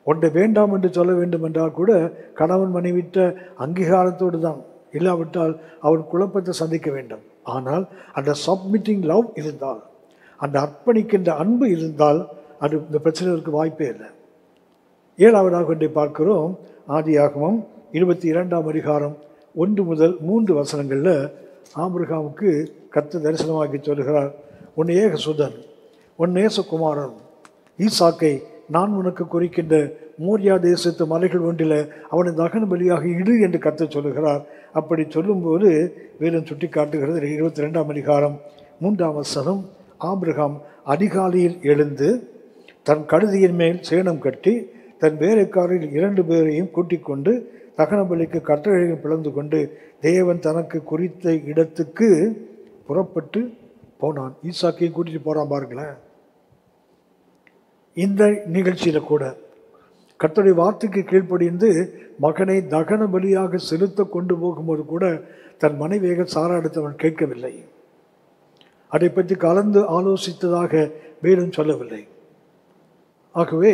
ஒன்றை வேண்டாம் என்று சொல்ல வேண்டும் என்றால் கூட கணவன் மனைவிட்ட அங்கீகாரத்தோடு தான், இல்லாவிட்டால் அவன் குழப்பத்தை சந்திக்க வேண்டும். ஆனால் அந்த சப்மிட்டிங் லவ் இருந்தால், அந்த அர்ப்பணிக்கின்ற அன்பு இருந்தால், அது இந்த பிரச்சனைக்கு வாய்ப்பே இல்லை. 7வதாக ஒன்றை பார்க்கிறோம். ஆதியாகமம் 22ஆம் அதிகாரம் 1 முதல் 3 வசனங்களில் ஆபிரகாமுக்கு கர்த்தர் தரிசனமாக்கி சொல்கிறார், உன் ஏகசுதன், உன் நேசகுமாரன் ஈசாக்கை நான் உனக்கு குறிக்கின்ற மோரியா தேசத்து மலைகள் ஒன்றில் அவனை தகன பலியாக இடு என்று கர்த்தர் சொல்லுகிறார். அப்படி சொல்லும்போது வேதம் சுட்டி காட்டுகிறது. 22ஆம் அதிகாரம் 3ஆம் வசனம். ஆபிரகாம் அதிகாலையில் எழுந்து தன் கழுதையின் மேல் சேணம் கட்டி தன் வேலைக்காரரில் 2 பேரையும் கூட்டிக் கொண்டு தகன பலிக்கு கட்டளையும் பிளந்து கொண்டு தேவன் தனக்கு குறித்த இடத்துக்கு புறப்பட்டு போனான். ஈசாக்கையும் கூட்டிட்டு போறான் பாருங்களேன். இந்த நிகழ்ச்சியில் கூட கர்த்தருடைய வார்த்தைக்கு கீழ்ப்படிந்து மகனை தகன பலியாக செலுத்த கொண்டு போகும்போது கூட தன் மனைவியாக சாரா எடுத்தவன் கேட்கவில்லை. அதை பற்றி கலந்து ஆலோசித்ததாக வேதம் சொல்லவில்லை. ஆகவே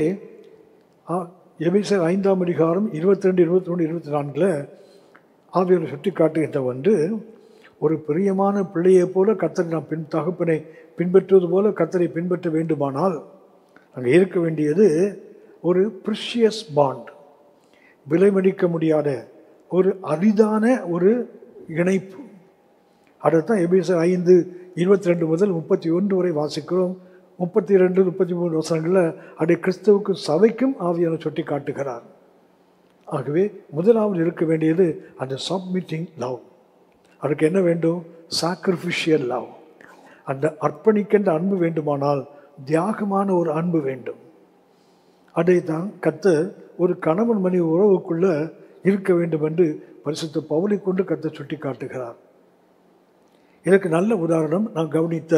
எபேசியர் 5ஆம் அதிகாரம் 22, 23, 24 ஆவியானவர் சுட்டி காட்டுகின்ற ஒன்று, ஒரு பிரியமான பிள்ளையை போல கர்த்தரை நாம் தகப்பனை பின்பற்றுவது போல கர்த்தரை பின்பற்ற வேண்டுமானால் அங்கே இருக்க வேண்டியது ஒரு ப்ரிஷியஸ் பாண்ட், விலைமதிக்க முடியாத ஒரு அரிதான ஒரு இணைப்பு. அதைத்தான் எபேசியர் 5:22 முதல் 31 வரை வாசிக்கிறோம். 32, 33 வசனங்களில் அதை கிறிஸ்துவுக்கு சபைக்கும் ஆவியானவர் சுட்டி காட்டுகிறார். ஆகவே முதலாவது இருக்க வேண்டியது அந்த சப்மிட்டிங் லவ். அதுக்கு என்ன வேண்டும்? Sacrificial love. அந்த அர்ப்பணிக்கின்ற அன்பு வேண்டுமானால் தியாகமான ஒரு அன்பு வேண்டும். அதை தான் கர்த்தர் ஒரு கணவன் மனைவி உறவுக்குள்ள இருக்க வேண்டும் என்று பரிசுத்த பவுலை கொண்டு கர்த்தர் சுட்டி காட்டுகிறார். இதற்கு நல்ல உதாரணம் நான் கவனித்த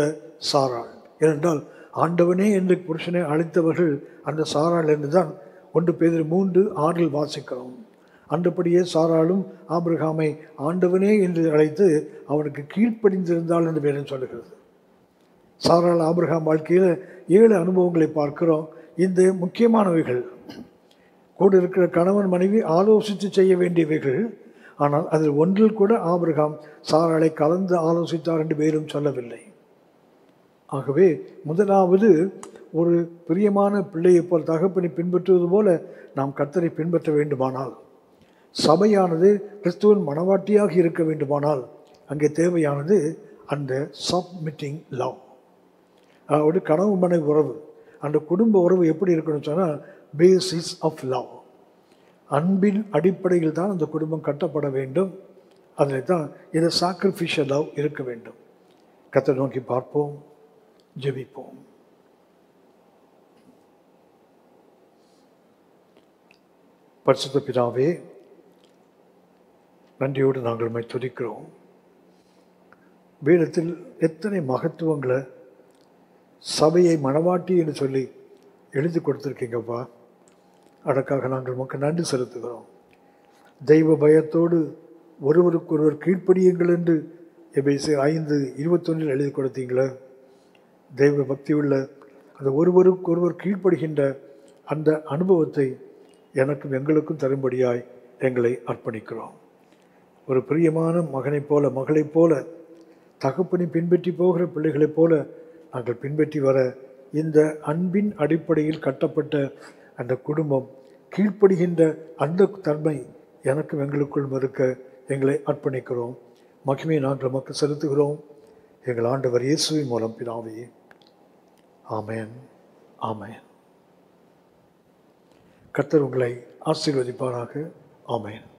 சாராள். ஏனென்றால் ஆண்டவனே என்று புருஷனை அழைத்தவர்கள் அந்த சாராள் என்று தான் 1 பேதுரு 3:6 வாசிக்கிறோம். அந்தபடியே சாராளும் ஆபிரகாமை ஆண்டவனே என்று அழைத்து அவனுக்கு கீழ்ப்படிந்திருந்தாள் என்று வேதம் சொல்லுகிறது. சாராள் ஆபிரகாம் வாழ்க்கையில் 7 அனுபவங்களை பார்க்கிறோம். இந்த முக்கியமானவைகள் கூட இருக்கிற கணவன் மனைவி ஆலோசித்து செய்ய வேண்டியவைகள். ஆனால் அதில் ஒன்றில் கூட ஆபிரகாம் சாராளை கலந்து ஆலோசித்தார் என்று வேதம் சொல்லவில்லை. ஆகவே முதலாவது ஒரு பிரியமான பிள்ளையை போல் தகப்பனை பின்பற்றுவது போல நாம் கர்த்தரை பின்பற்ற வேண்டுமானால், சபையானது கிறிஸ்துவின் மனவாட்டியாக இருக்க வேண்டுமானால் அங்கே தேவையானது அந்த சப்மிட்டிங் லவ். அதாவது கணவன் மனைவி உறவு, அந்த குடும்ப உறவு எப்படி இருக்கணும்னு சொன்னால் பேசிஸ் ஆஃப் லவ். அன்பின் அடிப்படையில் தான் அந்த குடும்பம் கட்டப்பட வேண்டும். அதில் தான் இது சாக்ரிஃபிஷியல் லவ் இருக்க வேண்டும். கர்த்தரை நோக்கி பார்ப்போம், ஜெபிப்போம். பரிசுத்த பிதாவே, நன்றியோடு நாங்கள் உம்மை துதிக்கிறோம். வேதத்தில் எத்தனை மகத்துவங்களை சபையை மணவாட்டி என்று சொல்லி எழுதி கொடுத்துருக்கீங்கப்பா. அதற்காக நாங்கள் உமக்கு நன்றி செலுத்துகிறோம். தெய்வ பயத்தோடு ஒருவருக்கொருவர் கீழ்ப்படியுங்கள் என்று எபேசியர் 5:21 எழுதி கொடுத்தீங்களே. தெய்வ பக்தி உள்ள அந்த ஒருவருக்கொருவர் கீழ்ப்படுகின்ற அந்த அனுபவத்தை எனக்கும் எங்களுக்கும் தரும்படியாய் எங்களை அர்ப்பணிக்கிறோம். ஒரு பிரியமான மகனைப் போல, மகளைப் போல, தகப்பனை பின்பற்றி போகிற பிள்ளைகளைப் போல நாங்கள் பின்பற்றி வர இந்த அன்பின் அடிப்படையில் கட்டப்பட்ட அந்த குடும்பம் கீழ்ப்படுகின்ற அந்த தன்மை எனக்கும் எங்களுக்குள் இருக்க எங்களை அர்ப்பணிக்கிறோம். மகிமையை நாங்கள் நமக்கு செலுத்துகிறோம். எங்கள் ஆண்டவர் இயேசுவின் மூலம் பிதாவே, ஆமென், ஆமென். கர்த்தர் உங்களை ஆசீர்வதிப்பாராக. ஆமென்.